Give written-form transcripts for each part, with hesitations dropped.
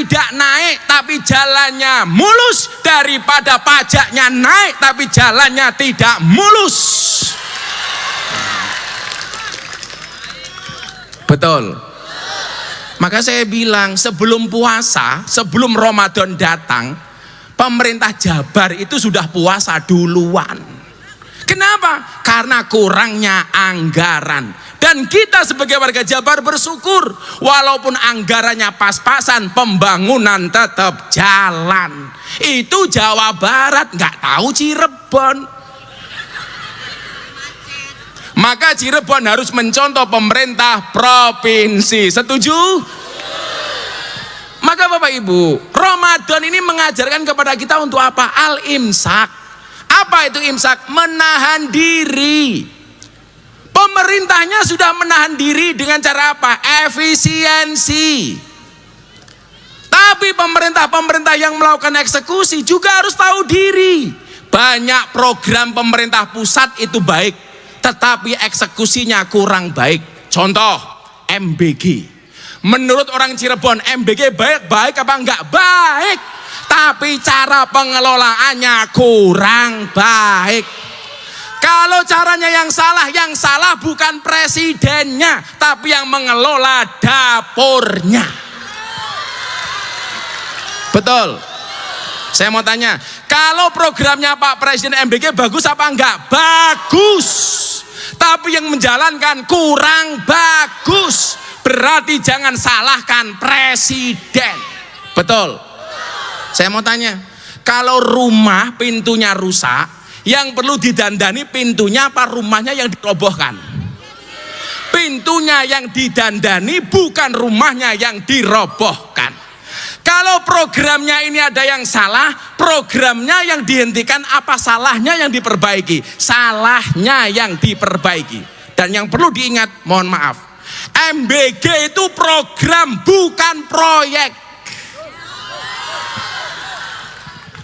tidak naik tapi jalannya mulus daripada pajaknya naik tapi jalannya tidak mulus. Betul. Maka saya bilang sebelum puasa, sebelum Ramadan datang, pemerintah Jabar itu sudah puasa duluan. Kenapa? Karena kurangnya anggaran. Dan kita sebagai warga Jabar bersyukur, walaupun anggarannya pas-pasan, pembangunan tetap jalan. Itu Jawa Barat, nggak tahu Cirebon. Maka Cirebon harus mencontoh pemerintah provinsi. Setuju? Maka Bapak Ibu, Ramadan ini mengajarkan kepada kita untuk apa? Al-imsak. Apa itu imsak? Menahan diri. Pemerintahnya sudah menahan diri dengan cara apa? Efisiensi. Tapi pemerintah-pemerintah yang melakukan eksekusi juga harus tahu diri. Banyak program pemerintah pusat itu baik, tetapi eksekusinya kurang baik. Contoh, MBG. Menurut orang Cirebon, MBG baik apa enggak? Baik. Tapi cara pengelolaannya kurang baik. Kalau caranya yang salah bukan presidennya, tapi yang mengelola dapurnya. Betul. Saya mau tanya, kalau programnya Pak Presiden MBG bagus apa enggak? Bagus. Tapi yang menjalankan kurang bagus. Berarti jangan salahkan presiden. Betul. Saya mau tanya, kalau rumah pintunya rusak, yang perlu didandani pintunya apa rumahnya yang dirobohkan? Pintunya yang didandani, bukan rumahnya yang dirobohkan. Kalau programnya ini ada yang salah, programnya yang dihentikan, apa salahnya yang diperbaiki? Salahnya yang diperbaiki. Dan yang perlu diingat, mohon maaf, MBG itu program bukan proyek.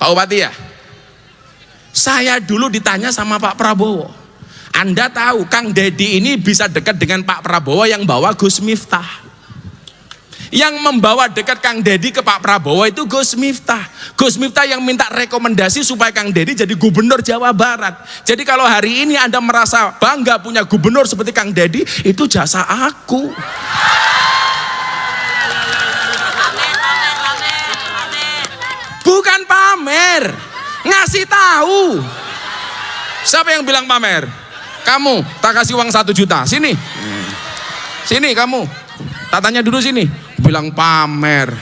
Pak Bupati ya, saya dulu ditanya sama Pak Prabowo, Anda tahu Kang Deddy ini bisa dekat dengan Pak Prabowo yang bawa Gus Miftah. Yang membawa dekat Kang Deddy ke Pak Prabowo itu Gus Miftah. Gus Miftah yang minta rekomendasi supaya Kang Deddy jadi gubernur Jawa Barat. Jadi kalau hari ini Anda merasa bangga punya gubernur seperti Kang Deddy, itu jasa aku. Bukan pamer, ngasih tahu. Siapa yang bilang pamer? Kamu, tak kasih uang 1 juta, sini. Sini kamu, tak tanya dulu sini. Bilang pamer,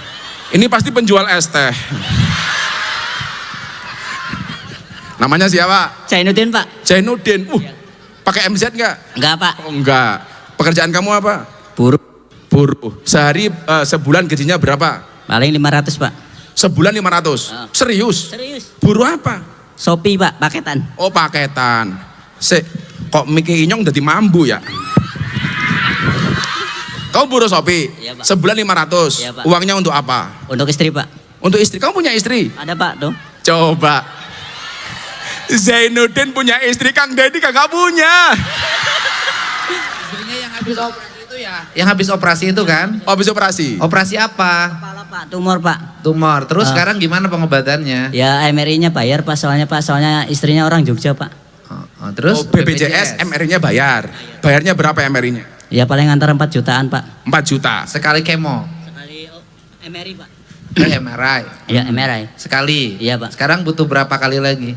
ini pasti penjual es teh. Namanya siapa? Zainuddin Pak. Zainuddin, pakai MZ nggak? Enggak Pak. Oh enggak. Pekerjaan kamu apa? Buruh. Buruh. Sehari sebulan gajinya berapa? Paling 500 Pak. Sebulan 500? Serius? Serius. Buruh apa? Shopee Pak, paketan. Oh paketan. Kok Miki Inyong udah mambu ya? Kau buruh Shopee? Iya, Pak. Sebulan 500? Iya, Pak. Uangnya untuk apa? Untuk istri Pak. Untuk istri? Kamu punya istri? Ada Pak tuh. Coba. Zainuddin punya istri, Kang Deddy kagak punya. Istrinya yang habis operasi itu ya? Yang habis operasi itu kan? Habis operasi? Operasi apa? Kepala Pak, tumor Pak. Tumor. Terus sekarang gimana pengobatannya? Ya MRI-nya bayar Pak, soalnya istrinya orang Jogja Pak. Terus BPJS MRI-nya bayar. Bayarnya berapa MRI-nya? Ya paling antara 4 jutaan Pak. 4 juta. Sekali kemo? Sekali MRI Pak. MRI? Ya MRI. Sekali? Iya Pak. Sekarang butuh berapa kali lagi?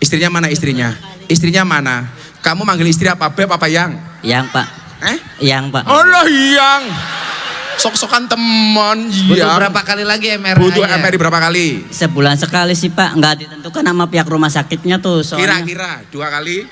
Istrinya mana istrinya? Istrinya mana? Kamu manggil istri apa? Beb apa Yang? Yang Pak. Yang Pak. Allah Yang. Sok-sokan teman. Butuh berapa kali lagi MRI? Butuh MRI berapa kali? Sebulan sekali sih Pak, nggak ditentukan sama pihak rumah sakitnya tuh. Kira-kira 2 kali?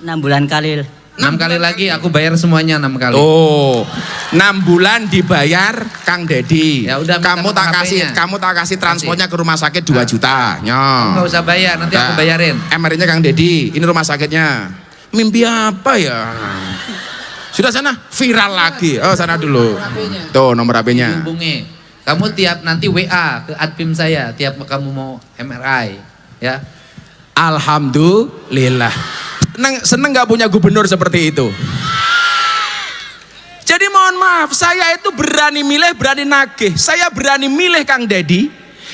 6 bulan kali. 6 kali lagi aku bayar semuanya 6 kali. Oh, 6 bulan dibayar Kang Deddy. Ya udah, kamu tak kasih transportnya ke rumah sakit 2 juta. Enggak usah bayar, nanti aku bayarin. MRI-nya Kang Deddy, ini rumah sakitnya. Mimpi apa ya? Sudah sana, viral lagi. Oh, sana dulu. Tuh nomor HP-nya. Hubungi. Kamu tiap nanti WA ke admin saya tiap kamu mau MRI, ya. Alhamdulillah. Seneng gak punya gubernur seperti itu? Jadi mohon mohon maaf, saya itu berani milih, berani nagih. Saya berani milih Kang Dedi.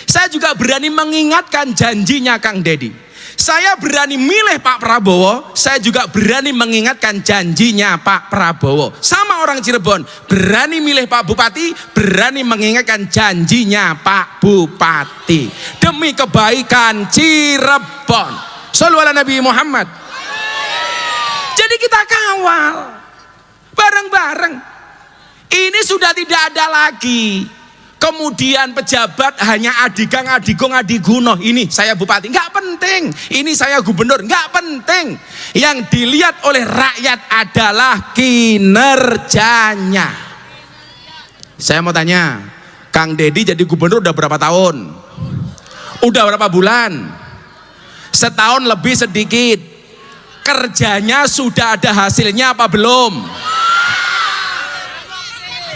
Saya juga berani mengingatkan janjinya Kang Dedi. Saya berani milih Pak Prabowo, saya juga berani mengingatkan janjinya Pak Prabowo. Sama orang Cirebon, berani milih Pak Bupati, berani mengingatkan janjinya Pak Bupati. Demi kebaikan Cirebon. Shallu ala Nabi Muhammad. Jadi kita kawal bareng-bareng. Ini sudah tidak ada lagi kemudian pejabat hanya adigang, adigong, adiguno. Ini saya bupati, nggak penting. Ini saya gubernur, nggak penting. Yang dilihat oleh rakyat adalah kinerjanya. Saya mau tanya, Kang Dedi jadi gubernur udah berapa tahun? Udah berapa bulan? Setahun lebih sedikit. Kerjanya sudah ada hasilnya apa belum?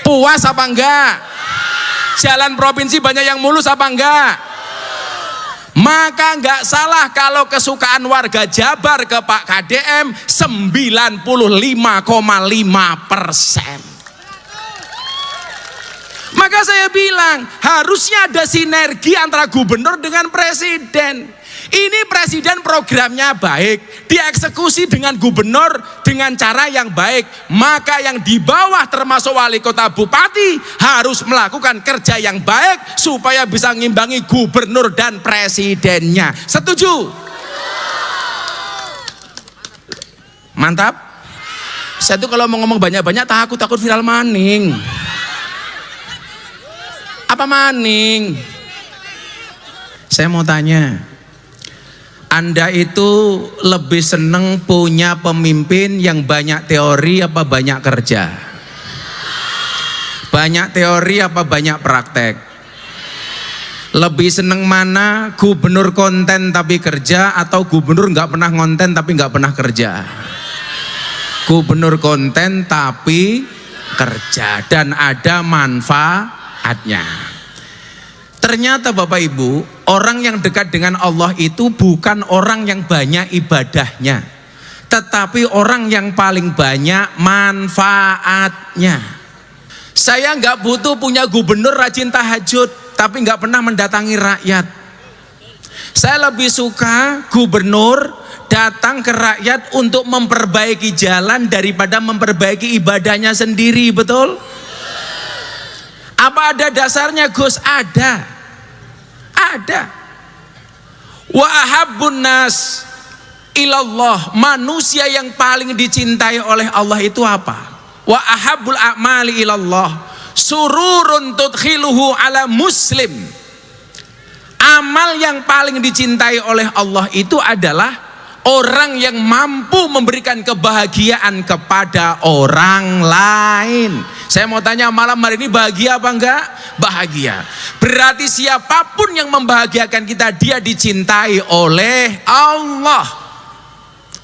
Puas apa enggak? Jalan provinsi banyak yang mulus apa enggak? Maka enggak salah kalau kesukaan warga Jabar ke Pak KDM 95,5%. Maka saya bilang harusnya ada sinergi antara gubernur dengan presiden. Ini presiden programnya baik, dieksekusi dengan gubernur dengan cara yang baik. Maka yang di bawah termasuk wali kota, bupati harus melakukan kerja yang baik supaya bisa ngimbangi gubernur dan presidennya. Setuju? Mantap. Saya tuh kalau mau ngomong banyak-banyak takut viral maning. Apa maning? Saya mau tanya, Anda itu lebih seneng punya pemimpin yang banyak teori apa banyak kerja? Banyak teori apa banyak praktek? Lebih seneng mana, gubernur konten tapi kerja atau gubernur nggak pernah konten tapi nggak pernah kerja? Gubernur konten tapi kerja dan ada manfaatnya. Ternyata Bapak Ibu, orang yang dekat dengan Allah itu bukan orang yang banyak ibadahnya, tetapi orang yang paling banyak manfaatnya. Saya nggak butuh punya gubernur rajin tahajud, tapi nggak pernah mendatangi rakyat. Saya lebih suka gubernur datang ke rakyat untuk memperbaiki jalan daripada memperbaiki ibadahnya sendiri, betul? Apa ada dasarnya Gus? Ada. Wa ahabbun nas ilallah, manusia yang paling dicintai oleh Allah itu apa? Wa ahabbul a'mali ilallah sururun tudkhiluhu ala muslim. Amal yang paling dicintai oleh Allah itu adalah orang yang mampu memberikan kebahagiaan kepada orang lain. Saya mau tanya malam hari ini, bahagia apa enggak? Bahagia. Berarti siapapun yang membahagiakan kita, dia dicintai oleh Allah.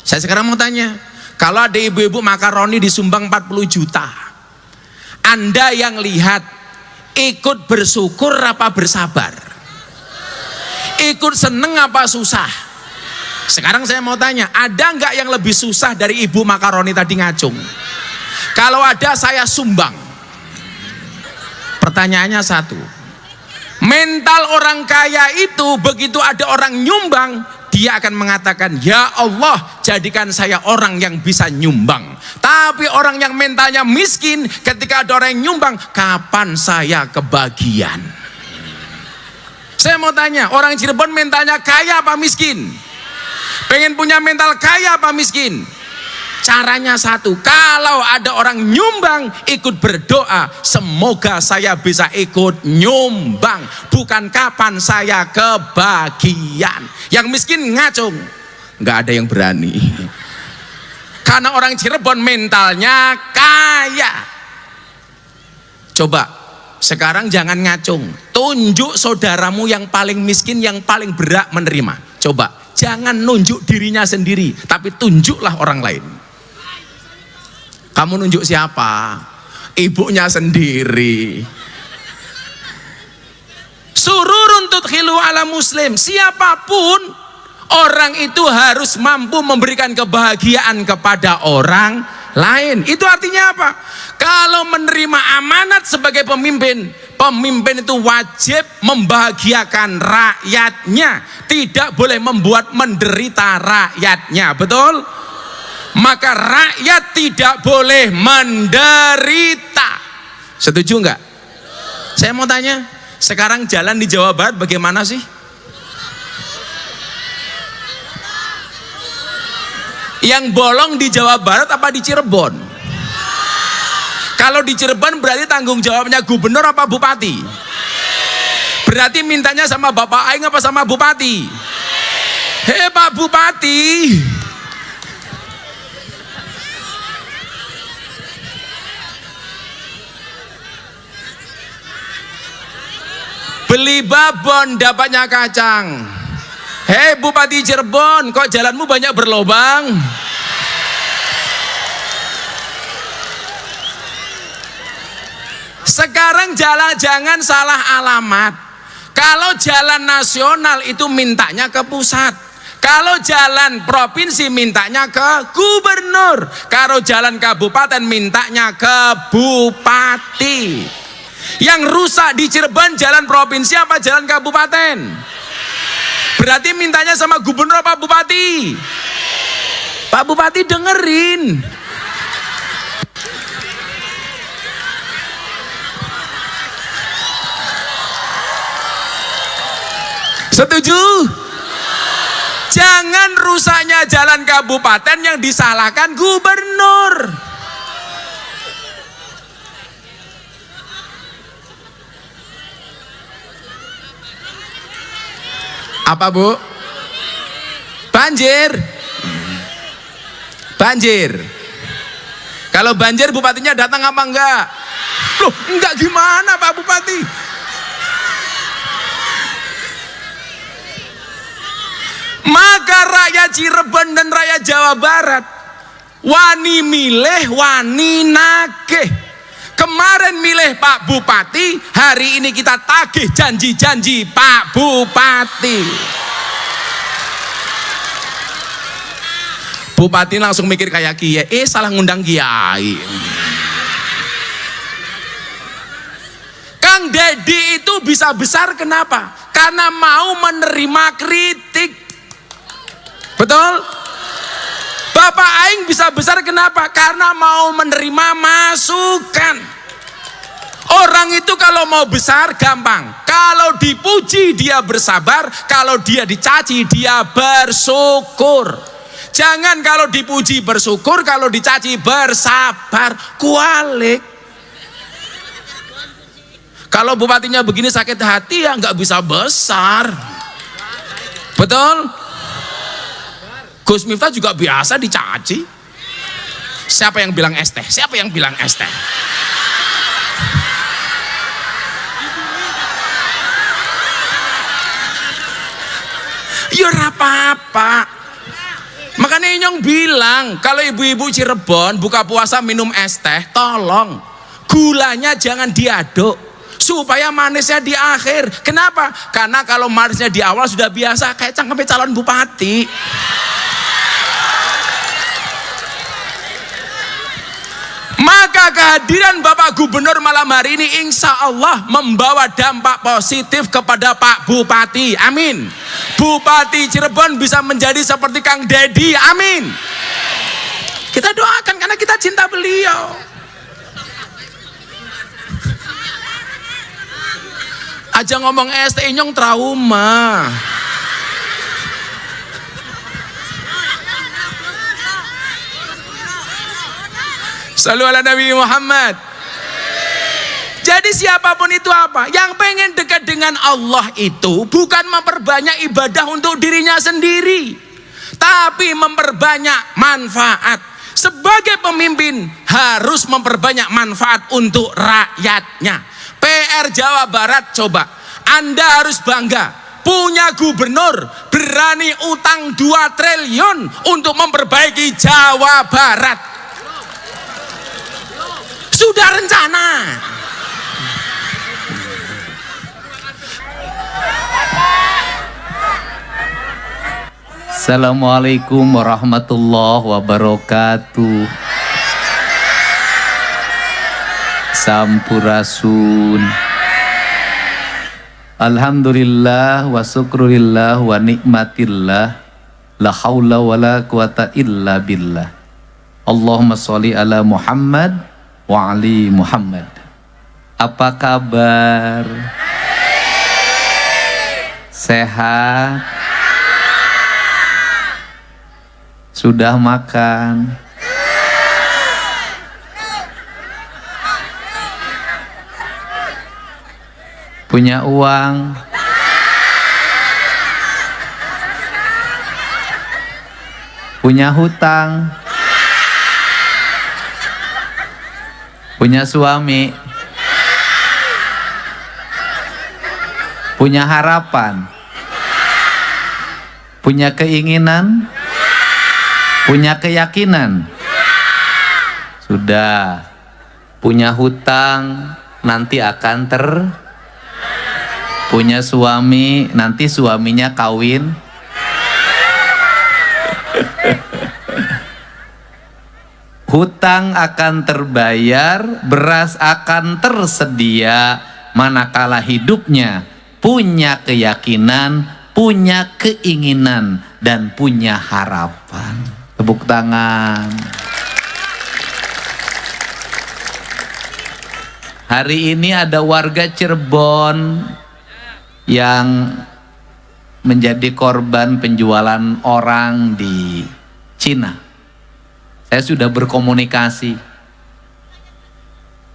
Saya sekarang mau tanya, kalau ada ibu-ibu makaroni disumbang 40 juta, Anda yang lihat ikut bersyukur apa bersabar? Ikut seneng apa susah? Sekarang saya mau tanya, ada nggak yang lebih susah dari ibu makaroni tadi ngacung? Kalau ada, saya sumbang. Pertanyaannya satu, mental orang kaya itu begitu ada orang nyumbang, dia akan mengatakan, ya Allah jadikan saya orang yang bisa nyumbang. Tapi orang yang mentalnya miskin, ketika ada orang yang nyumbang, kapan saya kebagian? Saya mau tanya, orang Cirebon mentalnya kaya apa miskin? Pengen punya mental kaya apa miskin? Caranya satu, kalau ada orang nyumbang, ikut berdoa, semoga saya bisa ikut nyumbang, bukan kapan saya kebagian. Yang miskin ngacung, nggak ada yang berani. Karena orang Cirebon mentalnya kaya. Coba sekarang jangan ngacung, tunjuk saudaramu yang paling miskin, yang paling berat menerima. Coba, jangan nunjuk dirinya sendiri, tapi tunjuklah orang lain. Kamu nunjuk siapa? Ibunya sendiri. Sururun tudkhilu ala muslim. Siapapun orang itu harus mampu memberikan kebahagiaan kepada orang lain. Itu artinya apa? Kalau menerima amanat sebagai pemimpin, pemimpin itu wajib membahagiakan rakyatnya, tidak boleh membuat menderita rakyatnya, betul? Maka rakyat tidak boleh menderita. Setuju enggak? Saya mau tanya, sekarang jalan di Jawa Barat bagaimana sih? Yang bolong di Jawa Barat apa di Cirebon? Kalau di Cirebon berarti tanggung jawabnya gubernur apa bupati? Berarti mintanya sama Bapak Aing apa sama bupati? Hei Pak Bupati, beli babon dapatnya kacang. Hei Bupati Cirebon, kok jalanmu banyak berlobang? Sekarang jalan jangan salah alamat. Kalau jalan nasional itu mintanya ke pusat. Kalau jalan provinsi mintanya ke gubernur. Kalau jalan kabupaten mintanya ke bupati. Yang rusak di Cirebon jalan provinsi apa jalan kabupaten? Berarti mintanya sama gubernur apa bupati? Pak Bupati dengerin. Setuju? Jangan rusaknya jalan kabupaten yang disalahkan gubernur. Apa Bu? Banjir. Banjir. Kalau banjir bupatinya datang apa enggak? Loh, enggak gimana Pak Bupati? Maka rakyat Cirebon dan rakyat Jawa Barat wani milih, wani nagih. Kemarin milih Pak Bupati, hari ini kita tagih janji-janji Pak Bupati. Bupati langsung mikir kayak kiai, salah ngundang kiai. Kang Dedi itu bisa besar kenapa? Karena mau menerima kritik. Betul? Bapak Aing bisa besar kenapa? Karena mau menerima masukan. Orang itu kalau mau besar gampang. Kalau dipuji dia bersabar, kalau dia dicaci dia bersyukur. Jangan kalau dipuji bersyukur, kalau dicaci bersabar. Kualik. Kalau bupatinya begini sakit hati ya nggak bisa besar. Betul? Gus Miftah juga biasa dicaci. Siapa yang bilang es teh? Siapa yang bilang es teh? Ya apa-apa. Makanya Inyong bilang, kalau ibu-ibu Cirebon buka puasa minum es teh, tolong gulanya jangan diaduk supaya manisnya di akhir. Kenapa? Karena kalau manisnya di awal sudah biasa, kayak cangkeme calon bupati. Maka kehadiran Bapak Gubernur malam hari ini insya Allah membawa dampak positif kepada Pak Bupati. Amin. Bupati Cirebon bisa menjadi seperti Kang Dedi. Amin. Kita doakan karena kita cinta beliau. Aja ngomong ST Inyong trauma. Shallu ala Nabi Muhammad. Jadi siapapun itu apa? Yang pengen dekat dengan Allah itu bukan memperbanyak ibadah untuk dirinya sendiri, tapi memperbanyak manfaat. Sebagai pemimpin harus memperbanyak manfaat untuk rakyatnya. PR Jawa Barat, coba Anda harus bangga punya gubernur berani utang 2 triliun untuk memperbaiki Jawa Barat. Sudah rencana. Assalamualaikum warahmatullahi wabarakatuh. Sampurasun. Alhamdulillah wa syukurillah wa nikmatillah. La haula wa la quwata illa billah. Allahumma sholli ala Muhammad wa ali Muhammad. Apa kabar? Sehat? Sudah makan? Punya uang? Punya hutang? Punya suami? Punya harapan? Punya keinginan? Punya keyakinan? Sudah. Punya hutang, nanti akan punya suami, nanti suaminya kawin. Hutang akan terbayar, beras akan tersedia, manakala hidupnya punya keyakinan, punya keinginan, dan punya harapan. Tepuk tangan. Hari ini ada warga Cirebon yang menjadi korban penjualan orang di Cina. Saya sudah berkomunikasi.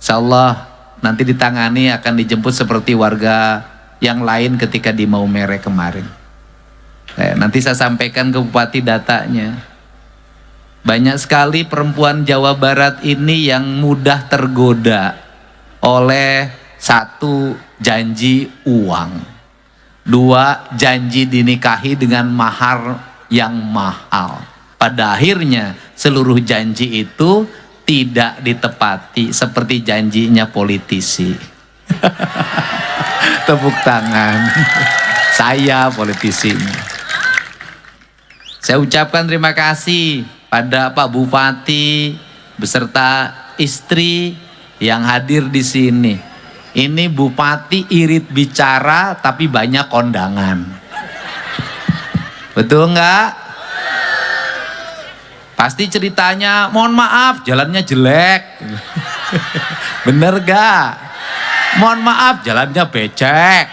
Insyaallah nanti ditangani, akan dijemput seperti warga yang lain ketika di Maumere kemarin. Nanti saya sampaikan ke Bupati datanya. Banyak sekali perempuan Jawa Barat ini yang mudah tergoda oleh satu, janji uang. Dua, janji dinikahi dengan mahar yang mahal. Pada akhirnya seluruh janji itu tidak ditepati seperti janjinya politisi. Tepuk tangan. Saya politisinya. Saya ucapkan terima kasih pada Pak Bupati beserta istri yang hadir di sini. Ini Bupati irit bicara tapi banyak kondangan. Betul nggak? Pasti ceritanya, mohon maaf jalannya jelek. Bener gak? Mohon maaf jalannya becek.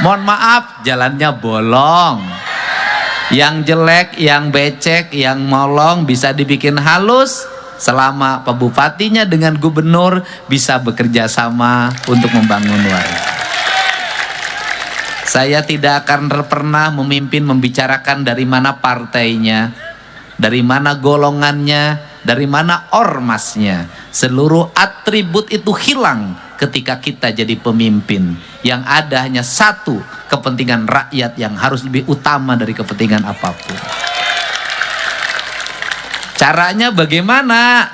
Mohon maaf jalannya bolong. Yang jelek, yang becek, yang molong bisa dibikin halus selama Pak Bupatinya dengan gubernur bisa bekerja sama untuk membangun warga. Saya tidak akan pernah memimpin membicarakan dari mana partainya, dari mana golongannya, dari mana ormasnya. Seluruh atribut itu hilang ketika kita jadi pemimpin. Yang ada hanya satu, kepentingan rakyat yang harus lebih utama dari kepentingan apapun. Caranya bagaimana?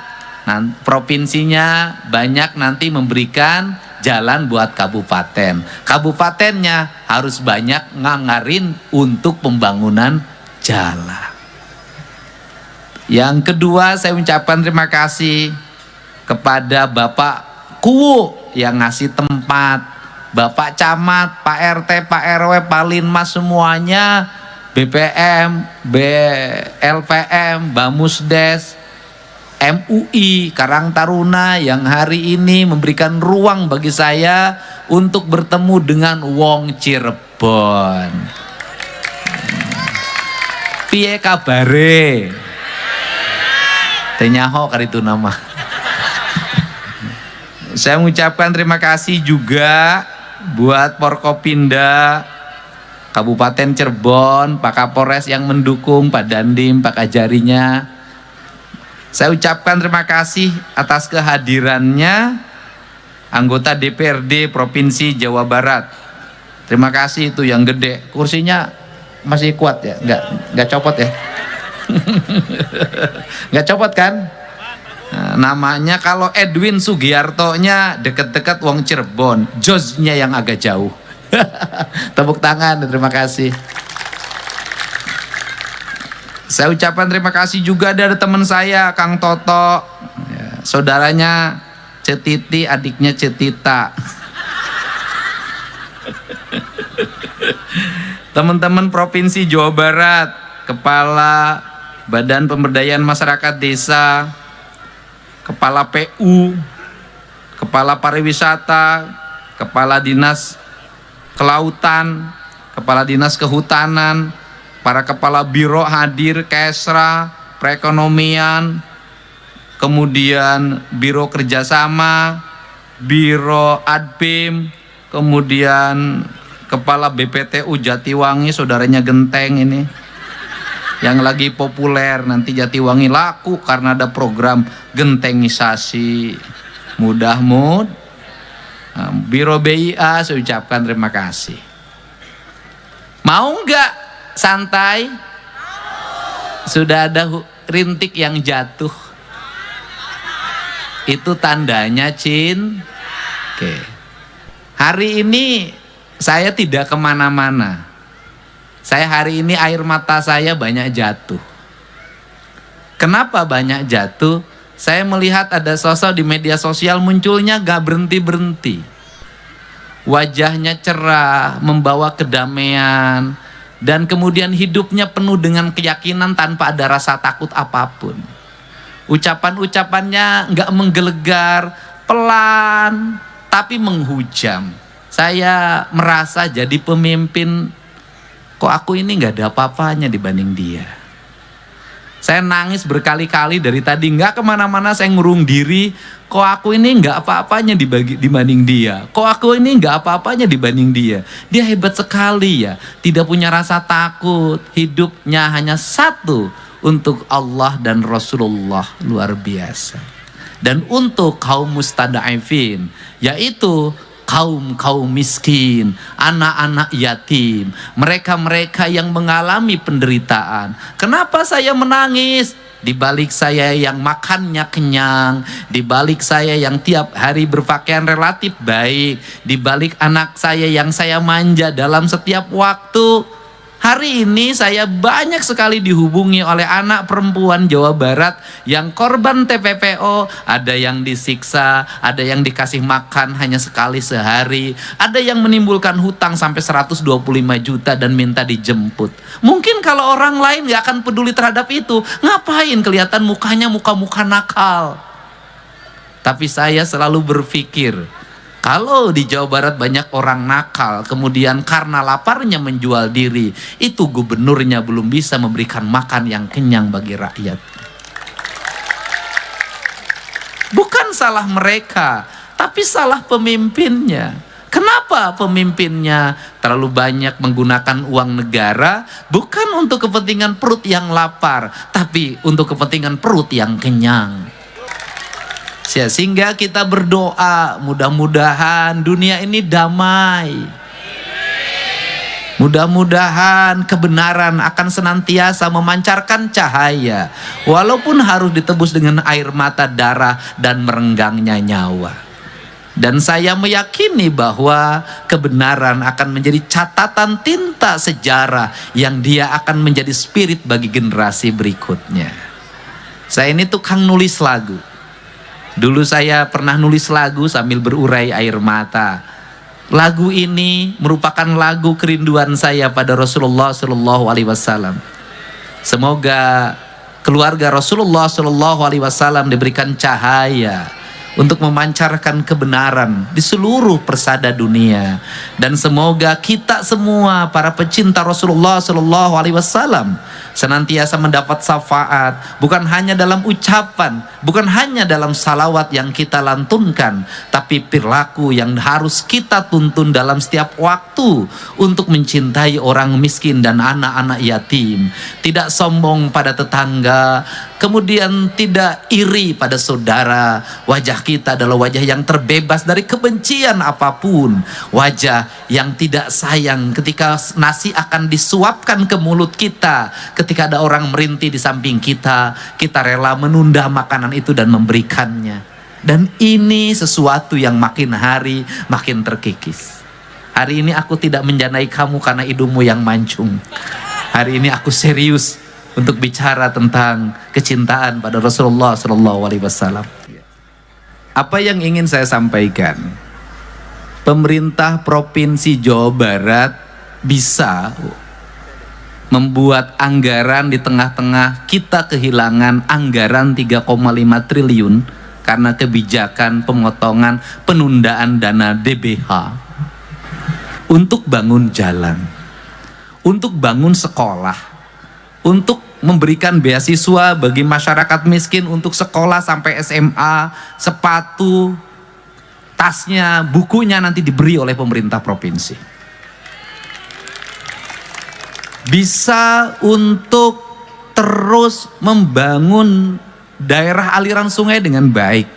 Provinsinya banyak nanti memberikan jalan buat kabupaten. Kabupatennya harus banyak ngangarin untuk pembangunan jalan. Yang kedua, saya ucapkan terima kasih kepada Bapak Kuwu yang ngasih tempat, Bapak Camat, Pak RT, Pak RW, Pak Linmas semuanya, BPM, BLPM, Bamusdes, MUI, Karang Taruna yang hari ini memberikan ruang bagi saya untuk bertemu dengan wong Cirebon. Piye kabare? Tenyaho kali itu nama. Saya mengucapkan terima kasih juga buat Forkopimda Kabupaten Cirebon, Pak Kapolres yang mendukung, Pak Dandim, Pak Kajarinya. Saya ucapkan terima kasih atas kehadirannya anggota DPRD Provinsi Jawa Barat. Terima kasih itu yang gede. Kursinya masih kuat ya? Enggak copot ya? Enggak copot kan? Nah, namanya kalau Edwin Sugiarto-nya deket-deket wong Cirebon, Josnya yang agak jauh. Tepuk tangan, terima kasih. Saya ucapkan terima kasih juga dari teman saya, Kang Toto, ya, saudaranya Cetiti adiknya Cetita. Teman-teman Provinsi Jawa Barat, Kepala Badan Pemberdayaan Masyarakat Desa, Kepala PU, Kepala Pariwisata, Kepala Dinas Kelautan, Kepala Dinas Kehutanan, para Kepala Biro hadir, Kesra, Perekonomian, kemudian Biro Kerjasama, Biro Adpim, kemudian Kepala BPTU Jatiwangi, saudaranya Genteng ini, yang lagi populer, nanti Jatiwangi laku karena ada program gentengisasi. Biro BIA, saya ucapkan terima kasih. Mau nggak santai? Sudah ada rintik yang jatuh. Itu tandanya Oke. Hari ini saya tidak kemana-mana. Saya hari ini air mata saya banyak jatuh. Kenapa banyak jatuh? Saya melihat ada sosok di media sosial munculnya gak berhenti-berhenti. Wajahnya cerah, membawa kedamaian, dan kemudian hidupnya penuh dengan keyakinan tanpa ada rasa takut apapun. Ucapan-ucapannya gak menggelegar, pelan, tapi menghujam. Saya merasa jadi pemimpin, kok aku ini gak ada apa-apanya dibanding dia. Saya nangis berkali-kali dari tadi, nggak kemana-mana, saya ngurung diri. Kok aku ini nggak apa-apanya dibanding dia. Kok aku ini nggak apa-apanya dibanding dia. Dia hebat sekali ya, tidak punya rasa takut. Hidupnya hanya satu, untuk Allah dan Rasulullah, luar biasa. Dan untuk kaum mustada'ifin, yaitu kaum miskin, anak-anak yatim, mereka-mereka yang mengalami penderitaan. Kenapa saya menangis? Di balik saya yang makannya kenyang, di balik saya yang tiap hari berpakaian relatif baik, di balik anak saya yang saya manja dalam setiap waktu. Hari ini saya banyak sekali dihubungi oleh anak perempuan Jawa Barat yang korban TPPO, ada yang disiksa, ada yang dikasih makan hanya sekali sehari, ada yang menimbulkan hutang sampai 125 juta dan minta dijemput. Mungkin kalau orang lain gak akan peduli terhadap itu, ngapain kelihatan mukanya muka-muka nakal. Tapi saya selalu berpikir, kalau di Jawa Barat banyak orang nakal, kemudian karena laparnya menjual diri, itu gubernurnya belum bisa memberikan makan yang kenyang bagi rakyat. Bukan salah mereka, tapi salah pemimpinnya. Kenapa pemimpinnya terlalu banyak menggunakan uang negara? Bukan untuk kepentingan perut yang lapar, tapi untuk kepentingan perut yang kenyang. Sehingga kita berdoa, mudah-mudahan dunia ini damai. Mudah-mudahan kebenaran akan senantiasa memancarkan cahaya, walaupun harus ditebus dengan air mata, darah, dan merenggangnya nyawa. Dan saya meyakini bahwa kebenaran akan menjadi catatan tinta sejarah yang dia akan menjadi spirit bagi generasi berikutnya. Saya ini tukang nulis lagu. Dulu saya pernah nulis lagu sambil berurai air mata. Lagu ini merupakan lagu kerinduan saya pada Rasulullah Shallallahu Alaihi Wasallam. Semoga keluarga Rasulullah Shallallahu Alaihi Wasallam diberikan cahaya untuk memancarkan kebenaran di seluruh persada dunia, dan semoga kita semua para pecinta Rasulullah Shallallahu Alaihi Wasallam senantiasa mendapat syafaat, bukan hanya dalam ucapan, bukan hanya dalam salawat yang kita lantunkan, tapi perilaku yang harus kita tuntun dalam setiap waktu untuk mencintai orang miskin dan anak-anak yatim, tidak sombong pada tetangga, kemudian tidak iri pada saudara. Wajah kita adalah wajah yang terbebas dari kebencian apapun, wajah yang tidak sayang ketika nasi akan disuapkan ke mulut kita. Ketika ada orang merintih di samping kita, kita rela menunda makanan itu dan memberikannya. Dan ini sesuatu yang makin hari makin terkikis. Hari ini aku tidak menjanai kamu karena hidungmu yang mancung. Hari ini aku serius untuk bicara tentang kecintaan pada Rasulullah Sallallahu Alaihi Wasallam. Apa yang ingin saya sampaikan? Pemerintah Provinsi Jawa Barat bisa membuat anggaran di tengah-tengah kita kehilangan anggaran 3,5 triliun karena kebijakan pemotongan penundaan dana DBH untuk bangun jalan, untuk bangun sekolah, untuk memberikan beasiswa bagi masyarakat miskin untuk sekolah sampai SMA, sepatu, tasnya, bukunya nanti diberi oleh pemerintah provinsi. Bisa untuk terus membangun daerah aliran sungai dengan baik,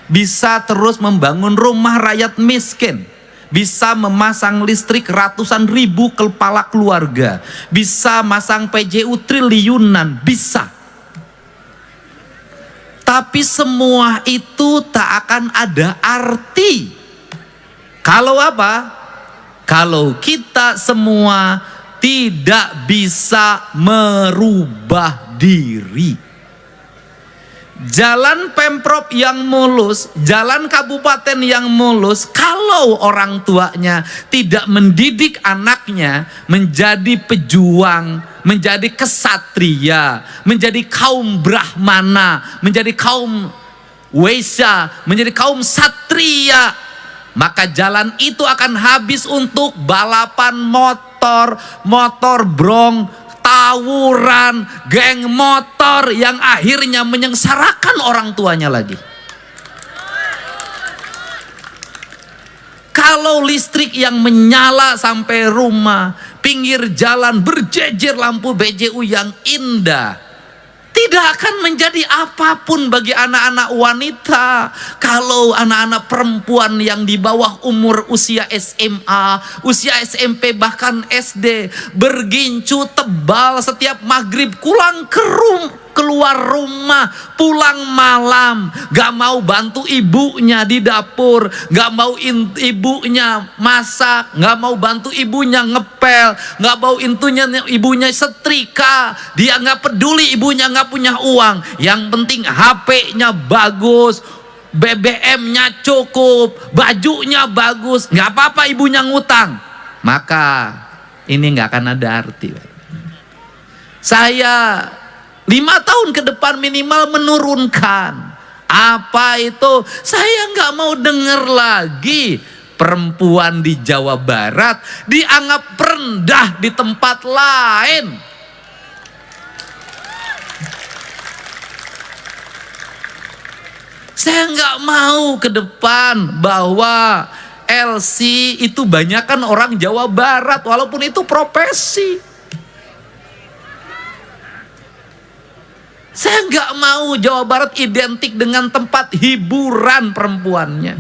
bisa terus membangun rumah rakyat miskin, bisa memasang listrik ratusan ribu kepala keluarga, bisa masang PJU triliunan, bisa. Tapi semua itu tak akan ada arti kalau apa? Kalau kita semua tidak bisa merubah diri. Jalan Pemprov yang mulus, jalan kabupaten yang mulus, kalau orang tuanya tidak mendidik anaknya menjadi pejuang, menjadi kesatria, menjadi kaum Brahmana, menjadi kaum Waisya, menjadi kaum satria, maka jalan itu akan habis untuk balapan motor brong, tawuran, geng motor yang akhirnya menyengsarakan orang tuanya lagi. Kalau listrik yang menyala sampai rumah, pinggir jalan berjejer lampu BJU yang indah, tidak akan menjadi apapun bagi anak-anak wanita. Kalau anak-anak perempuan yang di bawah umur usia SMA, usia SMP, bahkan SD, bergincu tebal setiap maghrib keluar rumah, pulang malam, gak mau bantu ibunya di dapur, gak mau ibunya masak, gak mau bantu ibunya ngepel, gak mau ibunya setrika, dia gak peduli ibunya gak punya uang, yang penting HP-nya bagus, BBM-nya cukup, bajunya bagus, gak apa-apa ibunya ngutang, maka ini gak akan ada arti. Saya 5 tahun ke depan minimal menurunkan. Apa itu? Saya nggak mau dengar lagi perempuan di Jawa Barat dianggap rendah di tempat lain. Saya nggak mau ke depan bahwa LC itu banyakan orang Jawa Barat, walaupun itu profesi. Saya nggak mau Jawa Barat identik dengan tempat hiburan perempuannya.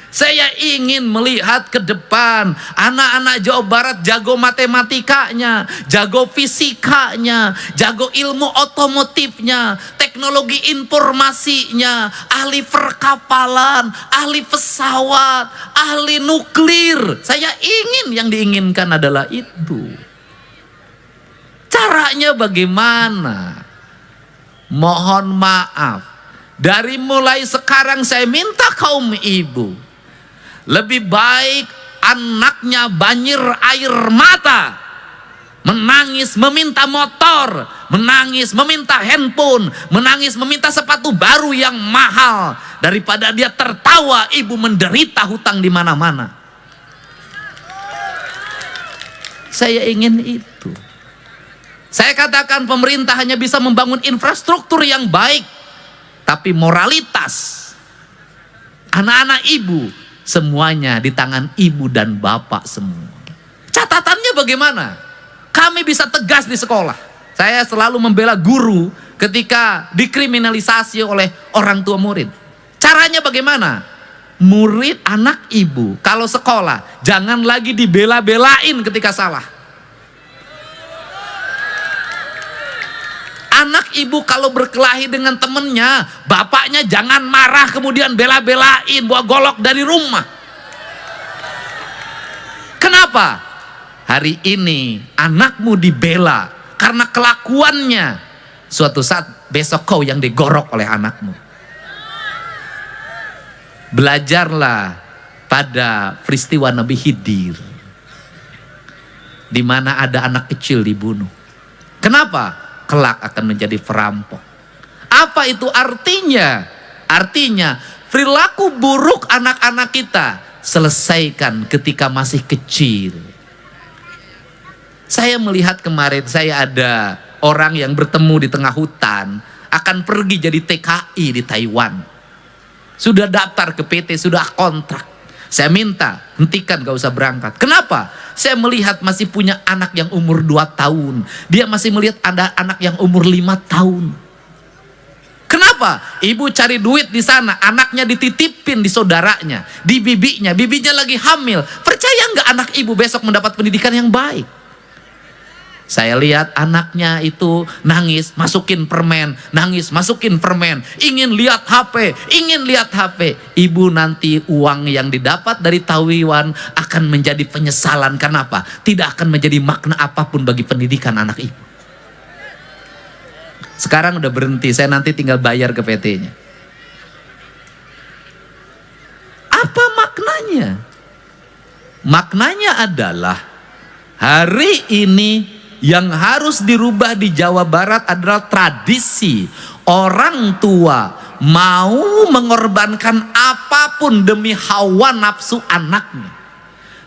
Saya ingin melihat ke depan anak-anak Jawa Barat jago matematikanya, jago fisikanya, jago ilmu otomotifnya, teknologi informasinya, ahli perkapalan, ahli pesawat, ahli nuklir. Saya ingin, yang diinginkan adalah itu. Caranya bagaimana? Mohon maaf, dari mulai sekarang saya minta kaum ibu, lebih baik anaknya banjir air mata, menangis meminta motor, menangis meminta handphone, menangis meminta sepatu baru yang mahal, daripada dia tertawa ibu menderita hutang di mana-mana. Saya ingin itu. Saya katakan pemerintah hanya bisa membangun infrastruktur yang baik, tapi moralitas anak-anak ibu semuanya di tangan ibu dan bapak semua. Catatannya bagaimana? Kami bisa tegas di sekolah. Saya selalu membela guru ketika dikriminalisasi oleh orang tua murid. Caranya bagaimana? Murid anak ibu kalau sekolah jangan lagi dibela-belain ketika salah. Anak ibu kalau berkelahi dengan temennya, bapaknya jangan marah kemudian bela-belain, bawa golok dari rumah. Kenapa? Hari ini anakmu dibela karena kelakuannya. Suatu saat besok kau yang digorok oleh anakmu. Belajarlah pada peristiwa Nabi Khidir, di mana ada anak kecil dibunuh. Kenapa? Kelak akan menjadi perampok. Apa itu artinya? Artinya perilaku buruk anak-anak kita selesaikan ketika masih kecil. Saya melihat kemarin, saya ada orang yang bertemu di tengah hutan, akan pergi jadi TKI di Taiwan. Sudah daftar ke PT, sudah kontrak. Saya minta, hentikan, gak usah berangkat. Kenapa? Saya melihat masih punya anak yang umur 2 tahun. Dia masih melihat ada anak yang umur 5 tahun. Kenapa? Ibu cari duit di sana, anaknya dititipin di saudaranya, di bibinya. Bibinya lagi hamil. Percaya nggak anak ibu besok mendapat pendidikan yang baik? Saya lihat anaknya itu nangis, masukin permen, nangis, masukin permen, ingin lihat HP, ingin lihat HP. Ibu nanti uang yang didapat dari Taiwan akan menjadi penyesalan. Kenapa? Tidak akan menjadi makna apapun bagi pendidikan anak ibu. Sekarang udah berhenti, saya nanti tinggal bayar ke PT-nya. Apa maknanya? Maknanya adalah hari ini yang harus dirubah di Jawa Barat adalah tradisi orang tua mau mengorbankan apapun demi hawa nafsu anaknya.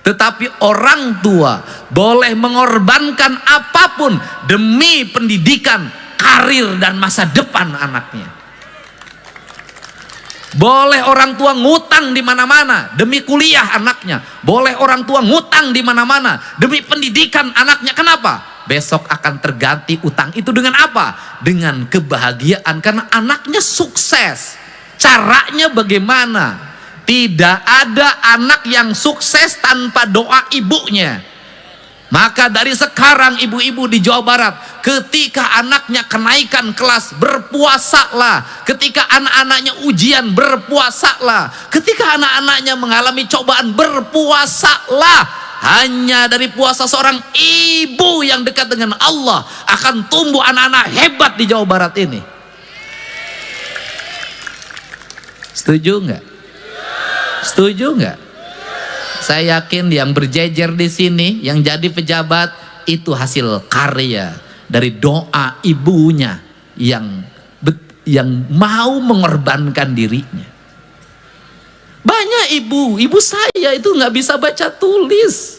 Tetapi orang tua boleh mengorbankan apapun demi pendidikan, karir dan masa depan anaknya. Boleh orang tua ngutang di mana-mana demi kuliah anaknya. Boleh orang tua ngutang di mana-mana demi pendidikan anaknya. Kenapa? Besok akan terganti utang itu dengan apa? Dengan kebahagiaan karena anaknya sukses. Caranya bagaimana? Tidak ada anak yang sukses tanpa doa ibunya. Maka dari sekarang ibu-ibu di Jawa Barat, ketika anaknya kenaikan kelas, berpuasalah. Ketika anak-anaknya ujian, berpuasalah. Ketika anak-anaknya mengalami cobaan, berpuasalah. Hanya dari puasa seorang ibu yang dekat dengan Allah akan tumbuh anak-anak hebat di Jawa Barat ini. Setuju nggak? Setuju nggak? Saya yakin yang berjejer di sini, yang jadi pejabat, itu hasil karya dari doa ibunya yang mau mengorbankan dirinya. Banyak ibu saya itu nggak bisa baca tulis.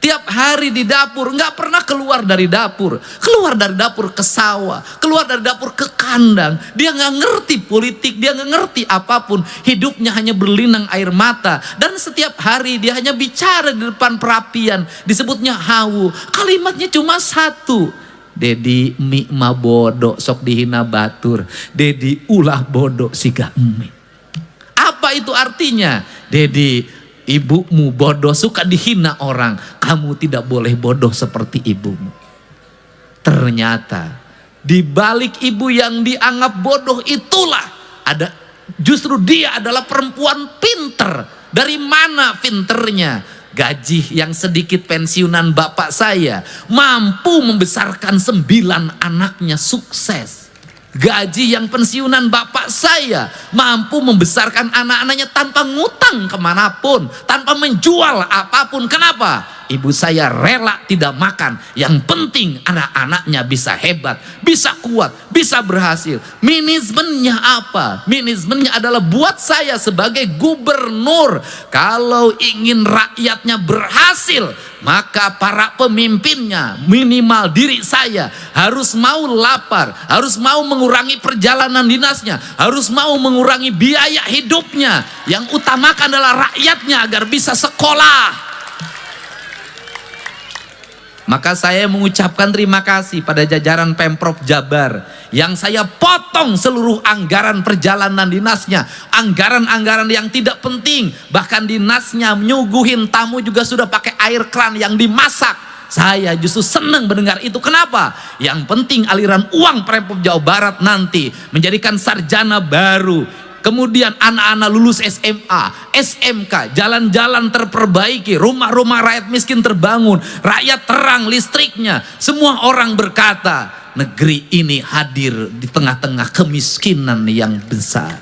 Tiap hari di dapur, nggak pernah keluar dari dapur. Keluar dari dapur ke sawah, keluar dari dapur ke kandang. Dia nggak ngerti politik, dia nggak ngerti apapun. Hidupnya hanya berlinang air mata. Dan setiap hari dia hanya bicara di depan perapian. Disebutnya hawu. Kalimatnya cuma satu. Dedi mi ma bodoh sok dihina batur. Dedi ulah bodoh siga emi. Apa itu artinya? Dedi, ibumu bodoh, suka dihina orang. Kamu tidak boleh bodoh seperti ibumu. Ternyata di balik ibu yang dianggap bodoh itulah ada, justru dia adalah perempuan pinter. Dari mana pinternya? Gaji yang sedikit pensiunan bapak saya mampu membesarkan 9 anaknya sukses. Gaji yang pensiunan bapak saya mampu membesarkan anak-anaknya tanpa ngutang kemanapun, tanpa menjual apapun. Kenapa? Ibu saya rela tidak makan. Yang penting anak-anaknya bisa hebat, bisa kuat, bisa berhasil. Manajemennya apa? Manajemennya adalah buat saya sebagai gubernur. Kalau ingin rakyatnya berhasil, maka para pemimpinnya, minimal diri saya, harus mau lapar, harus mau mengurangi perjalanan dinasnya, harus mau mengurangi biaya hidupnya. Yang utamakan adalah rakyatnya agar bisa sekolah. Maka saya mengucapkan terima kasih pada jajaran Pemprov Jabar yang saya potong seluruh anggaran perjalanan dinasnya, anggaran-anggaran yang tidak penting. Bahkan dinasnya menyuguhin tamu juga sudah pakai air kran yang dimasak. Saya justru senang mendengar itu. Kenapa? Yang penting aliran uang Pemprov Jawa Barat nanti menjadikan sarjana baru. Kemudian anak-anak lulus SMA, SMK, jalan-jalan terperbaiki, rumah-rumah rakyat miskin terbangun, rakyat terang listriknya. Semua orang berkata, negeri ini hadir di tengah-tengah kemiskinan yang besar.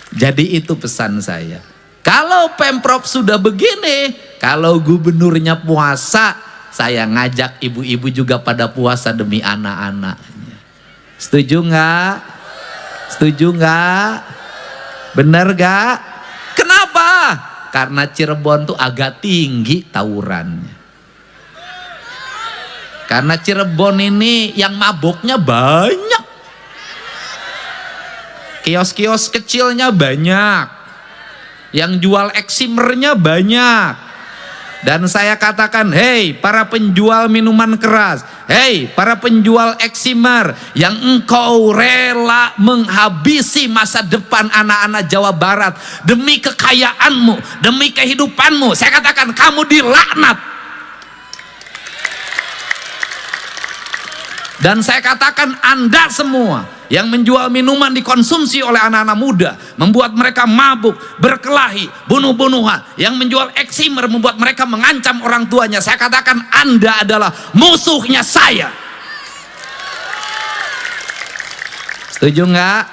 Jadi itu pesan saya. Kalau Pemprov sudah begini, kalau gubernurnya puasa, saya ngajak ibu-ibu juga pada puasa demi anak-anaknya. Setuju nggak? Setuju nggak? Bener nggak? Kenapa? Karena Cirebon tuh agak tinggi tawurannya. Karena Cirebon ini yang maboknya banyak. Kios-kios kecilnya banyak. Yang jual eksimernya banyak. Dan saya katakan, hei para penjual minuman keras, hei para penjual eksimer yang engkau rela menghabisi masa depan anak-anak Jawa Barat demi kekayaanmu, demi kehidupanmu, saya katakan kamu dilaknat. Dan saya katakan Anda semua yang menjual minuman dikonsumsi oleh anak-anak muda, membuat mereka mabuk, berkelahi, bunuh-bunuhan, yang menjual eksimer membuat mereka mengancam orang tuanya, saya katakan Anda adalah musuhnya saya. Setuju nggak?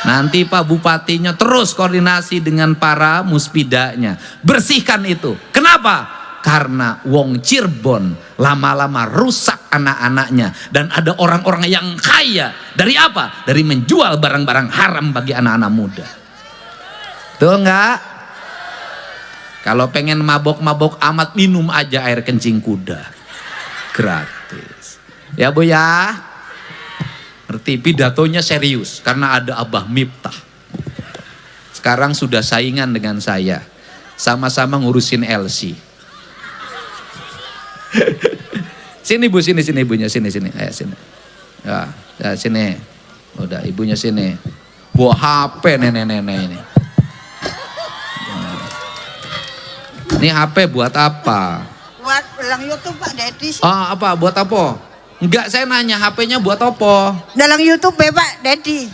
Nanti Pak Bupatinya terus koordinasi dengan para muspidanya, bersihkan itu. Kenapa? Karena wong Cirebon lama-lama rusak anak-anaknya. Dan ada orang-orang yang kaya. Dari apa? Dari menjual barang-barang haram bagi anak-anak muda. Betul nggak? Kalau pengen mabok-mabok amat, minum aja air kencing kuda. Gratis. Ya Bu ya? Ngerti, pidatonya serius. Karena ada Abah Miftah. Sekarang sudah saingan dengan saya. Sama-sama ngurusin LC. Sini Bu, sini ibunya, sini. Ayo sini. Ya sini. Udah ibunya sini. Bawa HP nenek-nenek ini. Ini HP buat apa? Buat dalam YouTube Pak Dedi. Oh, apa? Buat apa? Enggak, saya nanya HP-nya buat apa? Dalam YouTube ya Pak Dedi.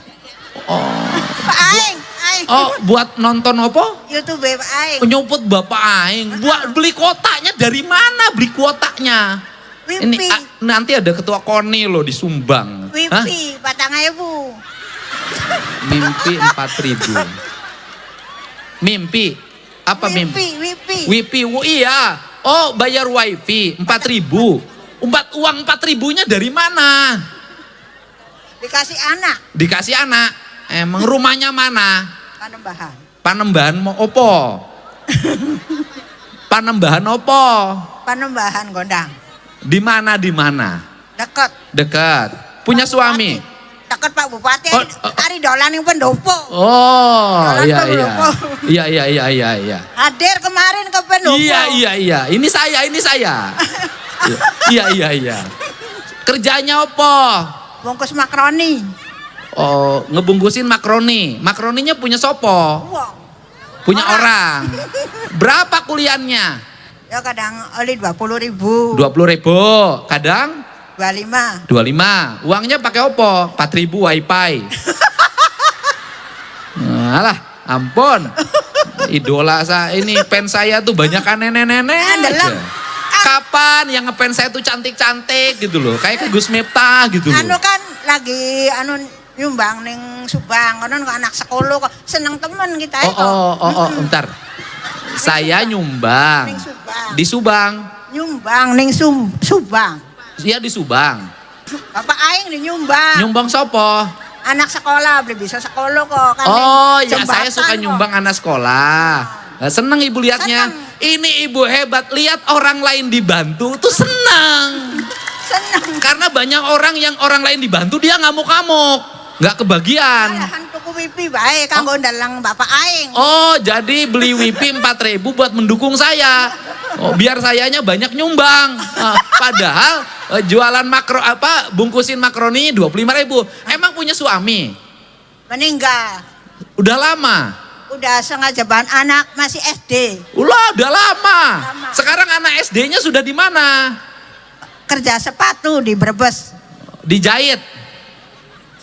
Oh. Pak Aing. Oh, buat nonton apa? YouTube ya Pak Aing. Penyumput Bapak Aing. Buat beli kotaknya dari mana beli kotaknya? Wipi. Ini nanti ada ketua KONI loh disumbang. Wipi, 4.000. Mimpi 4.000. Mimpi apa mimpi? Wipi. Iya. Oh, bayar wifi 4.000. Uang 4.000-nya dari mana? Dikasih anak. Dikasih anak. Emang rumahnya mana? Panembahan. Panembahan mau opo? Panembahan opo? Panembahan Gondang. Di mana? Dekat. Dekat. Punya Pak suami? Bupati. Dekat Pak Bupati. Oh, Ari dolan yang pendopo. Oh, Dolan iya. pendopo. Iya. Hadir kemarin ke pendopo. Iya. Ini saya. Iya. Kerjanya apa? Bungkus makroni. Oh, ngebungkusin makroni. Makroninya punya sopo? Uang. Punya orang. Berapa kuliahnya? Ya kadang oli 20.000. 20.000. Kadang 25. 25. Uangnya pakai opo? 4.000 wifi. Alah, ampun. Idola saya ini, fans saya tuh banyak nenek-nenek aja. Kapan yang ngefans saya tuh cantik-cantik gitu loh. Kayak ke Gus Miftah gitu loh. Anu kan lagi nyumbang ning Subang, konon kok anak sekolah kok seneng temen kita itu. Oh, bentar. Saya nyumbang. Ning Subang. Di Subang. Nyumbang ning Subang. Iya di Subang. Bapak aing di nyumbang. Nyumbang sopo? Anak sekolah, beli bisa sekolah kok kan. Oh ya, jembatan saya suka kok. nyumbang anak sekolah. Nah, seneng ibu liatnya. Ini ibu hebat, lihat orang lain dibantu tuh senang. Seneng. Karena banyak orang yang orang lain dibantu dia ngamuk-ngamuk, nggak kebagian. Alahan tuku wipi bae kanggo ndalang bapak aing. Oh, jadi beli wifi 4.000 buat mendukung saya. Oh, biar sayanya banyak nyumbang. Padahal jualan bungkusin makroni 25.000. Emang punya suami? Meninggal. Udah lama. Udah sengaja bahan anak masih SD. Udah lama. Lama. Sekarang anak SD-nya sudah di mana? Kerja sepatu di Brebes. Dijahit.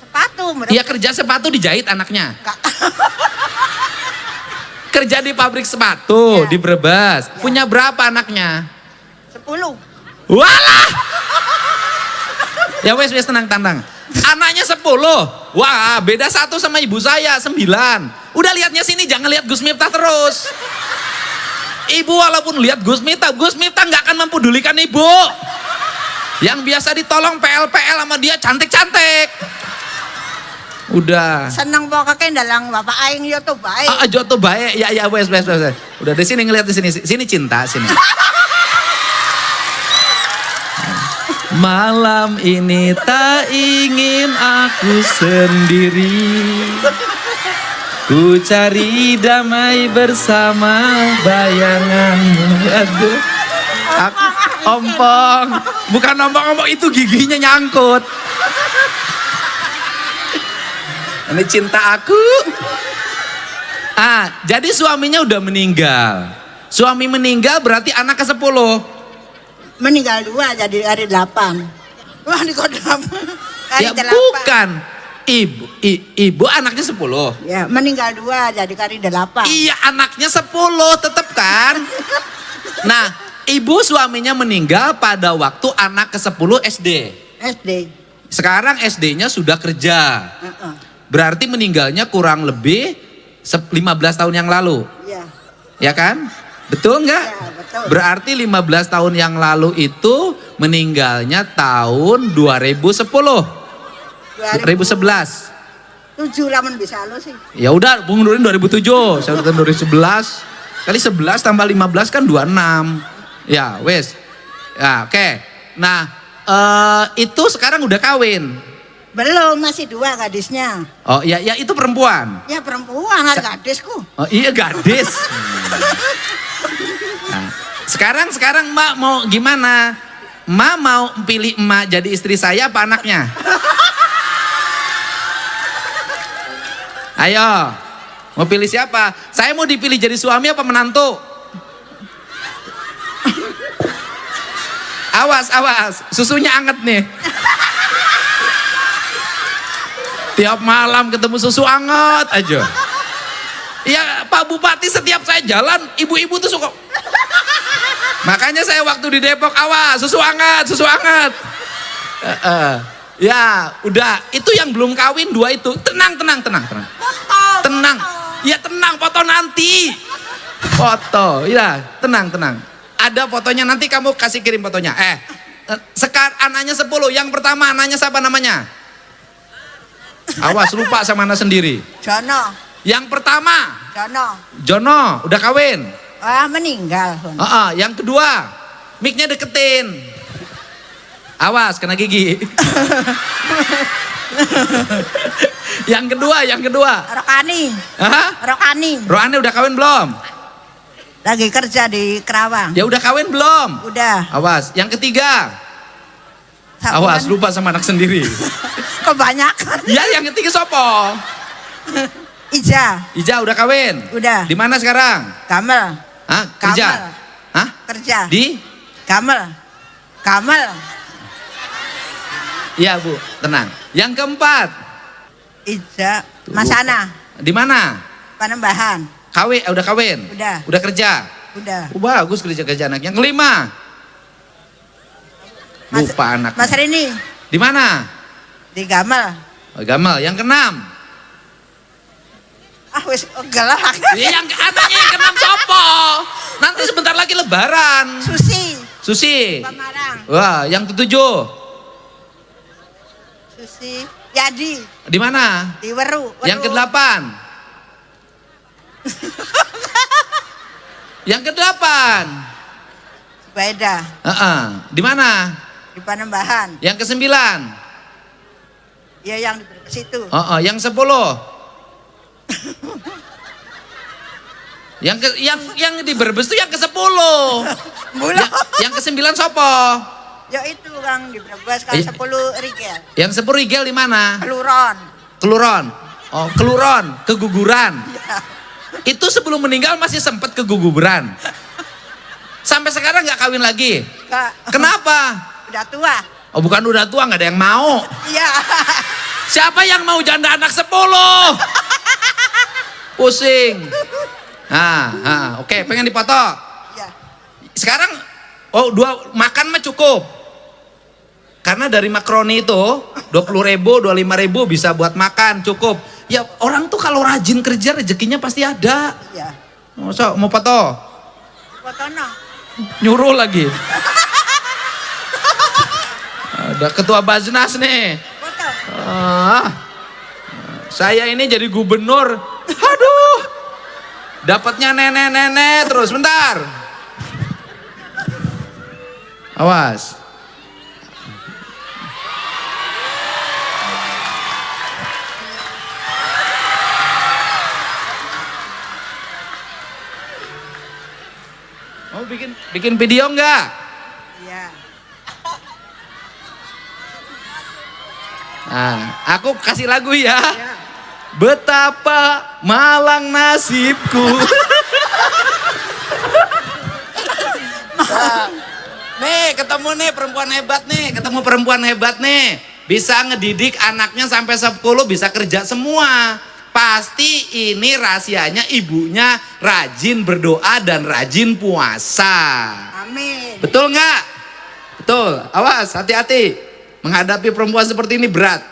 Sepatu Brebes. Iya, kerja sepatu dijahit anaknya. Kerja di pabrik sepatu Ya. di Brebes. Ya. Punya berapa anaknya? 10. Walah. Ya wes tenang. Anaknya 10. Wah, beda 1 sama ibu saya, 9. Udah lihatnya sini, jangan lihat Gus Miftah terus. Ibu walaupun lihat Gus Miftah nggak akan mempedulikan ibu. Yang biasa ditolong PL sama dia cantik-cantik. Udah. Seneng pokoknya dalang bapak aing yo tuh baik. Joto baik. Ya wes. Udah di sini ngeliat di sini. Sini cinta sini. Malam ini tak ingin aku sendiri. Ku cari damai bersama bayanganmu. Aduh. Ompong. Bukan ompong, itu giginya nyangkut. Ini cinta aku. Jadi suaminya udah meninggal. Suami meninggal berarti anak ke-10. Meninggal 2 jadi hari 8. Wah di kodam. Hari Ya 8. bukan. Ibu anaknya 10. Ya meninggal 2 jadi hari 8. Iya anaknya 10 tetep kan. Nah ibu suaminya meninggal pada waktu anak ke-10 SD. SD. Sekarang SD-nya sudah kerja. Berarti meninggalnya kurang lebih 15 tahun yang lalu. Iya. Ya kan? Betul nggak? Ya, betul. Berarti 15 tahun yang lalu itu meninggalnya tahun 2010. 2011. 7 lamun bisa lo sih. Ya udah, Bung Nurin 2007, saya udah tahun 2011. Kali 11 tambah 15 kan 26. Ya, wes. Ya, oke. Nah, itu sekarang udah kawin. Belum, masih 2 gadisnya. Oh, ya itu perempuan. Ya perempuan, gadisku. Oh, iya gadis. Nah, sekarang Mbak mau gimana? Mbak mau pilih emak jadi istri saya apa anaknya? Ayo, mau pilih siapa? Saya mau dipilih jadi suami apa menantu? Awas, susunya anget nih. Tiap malam ketemu susu anget aja. Ya Pak Bupati setiap saya jalan, ibu-ibu tuh suka. Makanya saya waktu di Depok, awas susu anget. Ya udah, itu yang belum kawin 2 itu. Tenang. Tenang. Ya tenang, foto nanti. Foto, ya tenang. Ada fotonya, nanti kamu kasih kirim fotonya. Sekarang anaknya 10, yang pertama anaknya siapa namanya? Awas lupa sama anak sendiri. Jono. Yang pertama Jono. udah kawin. Meninggal. Yang kedua, mic-nya deketin. Awas kena gigi. Yang kedua. Rokani. Rohani udah kawin belum? Lagi kerja di Kerawang. Ya udah kawin belum? Udah. Awas, yang ketiga. Sabuan. Awas lupa sama anak sendiri. Kebanyakan. Ya yang ketiga sopo? Ija udah kawin? Udah. Di mana sekarang? Kamel. Kerja? Kamel. Kerja. Di? Kamel. Iya Bu, tenang. Yang keempat? Ija. Masana. Di mana? Panembahan. Udah kawin? Udah. Udah kerja? Udah. Bagus kerja anak. Yang kelima? Lupa anak. Mas Rini. Di mana? Di Gamel. Gamal. Yang keenam? Wis gelak. Ya, yang anaknya yang keenam sopo? Nanti sebentar lagi lebaran. Susi. Pamarang. Wah, yang ketujuh? Susi. Yadi. Di mana? Di Weru. Yang kedelapan? Yang kedelapan? Beda. Di mana? Di Panembahan. Yang kesembilan? Ya yang di situ. Yang 10? yang di Brebes itu yang ke-10. Yang ke-9 sopo? Ya itu Kang di Brebes kan 10 rigel. Yang 10 rigel di mana? Keluron. Oh, Keluron, keguguran. Ya. Itu sebelum meninggal masih sempat keguguran. Sampai sekarang nggak kawin lagi. Kenapa? Udah tua. Oh, bukan udah tua, nggak ada yang mau. Iya. Siapa yang mau janda anak 10? Pusing. Oke, pengen dipoto. Iya. Sekarang 2 makan mah cukup. Karena dari makaroni itu 20.000, 25.000 bisa buat makan cukup. Ya orang tuh kalau rajin kerja rezekinya pasti ada. Iya. Masa mau foto? Fotono. Nyuruh lagi. Ada ketua Baznas nih. Foto. Saya ini jadi gubernur. Aduh. Dapatnya nenek-nenek terus. Bentar. Awas. Mau bikin video enggak? Iya. Nah, aku kasih lagu ya. Betapa malang nasibku. Nah, nih ketemu nih perempuan hebat nih, ketemu perempuan hebat nih. Bisa ngedidik anaknya sampai 10 bisa kerja semua. Pasti ini rahasianya ibunya rajin berdoa dan rajin puasa. Amin. Betul nggak? Betul. Awas, hati-hati. Menghadapi perempuan seperti ini berat.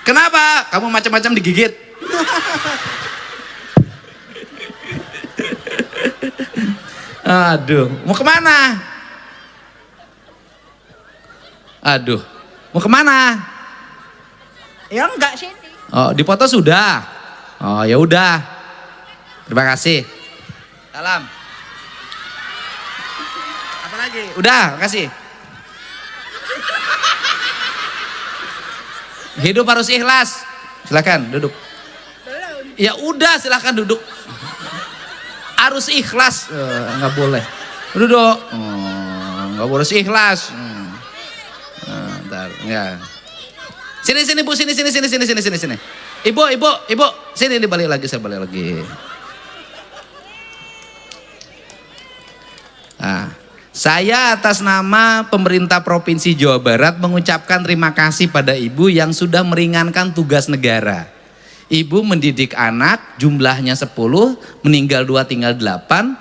Kenapa? Kamu macam-macam digigit. Aduh, mau kemana? Aduh, mau kemana? Ya enggak sini. Oh, dipoto sudah. Oh, ya udah. Terima kasih. Salam. Apa lagi? Udah, makasih. Hidup harus ikhlas. Silakan duduk. Ya udah, silakan duduk. Harus ikhlas. Nggak boleh. Duduk. Nggak boleh ikhlas. Bentar, ya. Sini Bu, sini. Ibu, sini dibalik lagi, saya balik lagi. Nah, saya atas nama pemerintah Provinsi Jawa Barat mengucapkan terima kasih pada Ibu yang sudah meringankan tugas negara. Ibu mendidik anak, jumlahnya 10, meninggal 2 tinggal 8.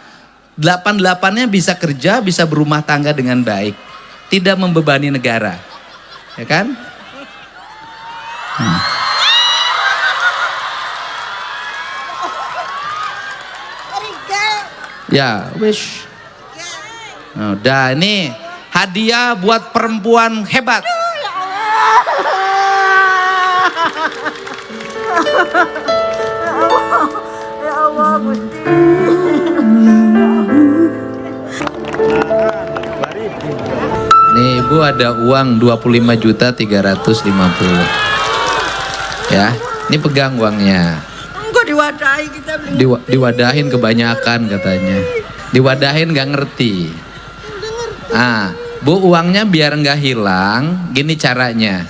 8-8-nya bisa kerja, bisa berumah tangga dengan baik. Tidak membebani negara. Ya kan? Ya, wish. Udah, ini hadiah buat perempuan hebat. Ya Allah, Gusti. Nih Ibu ada uang 25.350. Ya, ini pegang uangnya. Enggak diwadahi kita beli. Diwadahin kebanyakan katanya. Diwadahin gak ngerti. Ah, Bu, uangnya biar nggak hilang, gini caranya.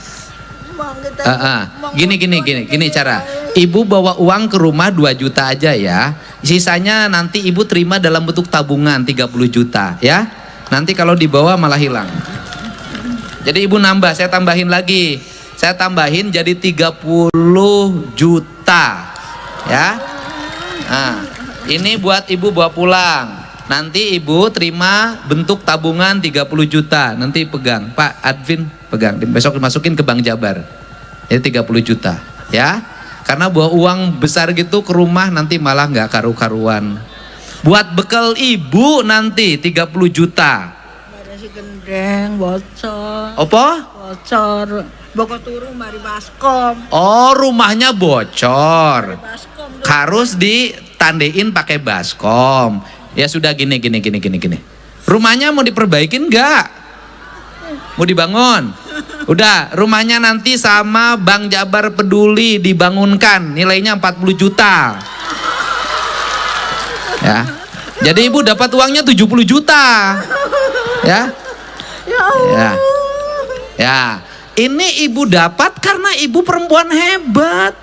Gini cara. Ibu bawa uang ke rumah 2 juta aja ya. Sisanya nanti Ibu terima dalam bentuk tabungan 30 juta ya. Nanti kalau dibawa malah hilang. Jadi Ibu nambah, saya tambahin lagi. Saya tambahin jadi 30 juta ya. Nah, ini buat Ibu bawa pulang. Nanti Ibu terima bentuk tabungan 30 juta. Nanti pegang, Pak Advin pegang. Besok dimasukin ke Bank Jabar. Jadi 30 juta, ya. Karena bawa uang besar gitu ke rumah nanti malah nggak karu-karuan. Buat bekal Ibu nanti 30 juta. Ada si gendeng bocor. Apa? Bocor. Boko turu mari baskom. Oh, rumahnya bocor. Baskom. Harus ditandein pakai baskom. Ya sudah gini. Rumahnya mau diperbaikin nggak? Mau dibangun? Udah, rumahnya nanti sama Bank Jabar Peduli dibangunkan, nilainya 40 juta. Ya. Jadi Ibu dapat uangnya 70 juta. Ya. Ya. Ya. Ini Ibu dapat karena Ibu perempuan hebat.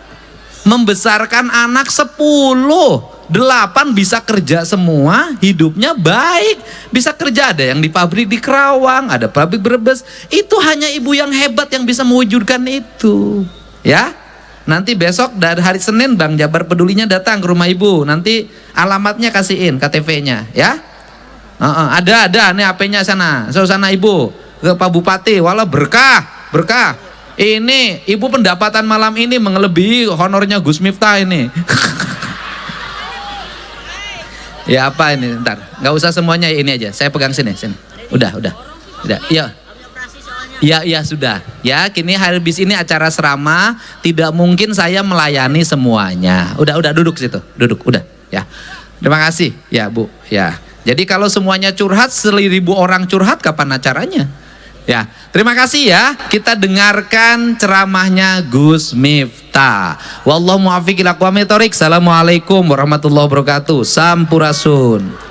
Membesarkan anak 10. 8 bisa kerja semua, hidupnya baik. Bisa kerja, ada yang di pabrik di Kerawang, ada pabrik Brebes. Itu hanya Ibu yang hebat yang bisa mewujudkan itu. Ya. Nanti besok dari hari Senin Bank Jabar Pedulinya datang ke rumah Ibu. Nanti alamatnya kasihin, KTP-nya ya. Ada nih HP-nya sana. Sana Ibu. ke Pak Bupati, walah berkah, berkah. Ini ibu pendapatan malam ini melebihi honornya Gus Miftah ini. Ya apa ini, ntar nggak usah semuanya, ini aja saya pegang sini. Udah, iya. Ya sudah. Ya, kini habis ini acara serama, tidak mungkin saya melayani semuanya. Udah duduk situ. Duduk, udah ya. Terima kasih ya, Bu. Ya. Jadi kalau semuanya curhat, 1.000 orang curhat kapan acaranya? Ya. Terima kasih ya. Kita dengarkan ceramahnya Gus Miftah. Wallahu muwaffiq ila aqwamit thoriq. Assalamualaikum warahmatullahi wabarakatuh. Sampurasun.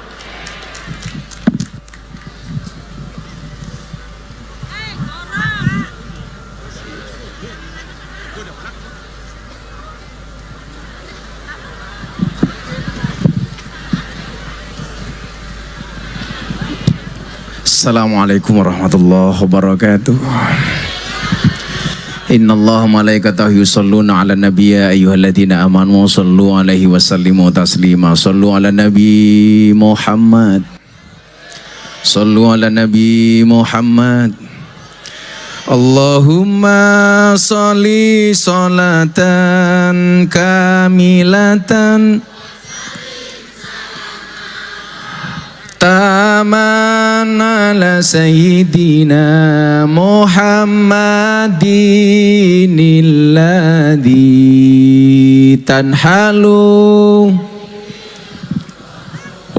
Assalamualaikum warahmatullahi wabarakatuh. Innallaha malaikatahu yusholluna ala nabiyya ayyuhalladzina amanu shallu alaihi wasallimu taslima. Shallu ala nabi Muhammad. Shallu ala nabi Muhammad. Allahumma sholli sholatan kamilatan taman ala sayyidina Muhammadin alladhi tanhalu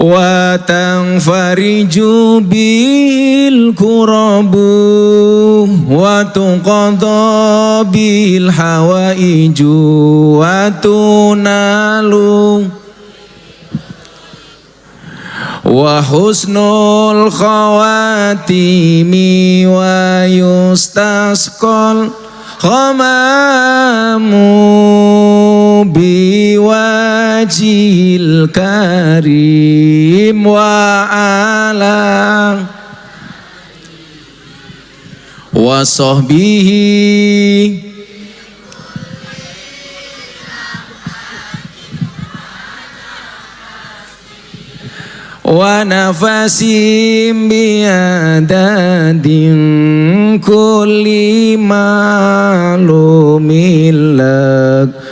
wa tanfariju bil kurabu wa tuqadha bil hawaiju wa tunalu wa husnul khawatimi wa yustasqal ghamamu biwajil karim wa ala wa sahbihi wa nafasim biadadin kulli malumilak.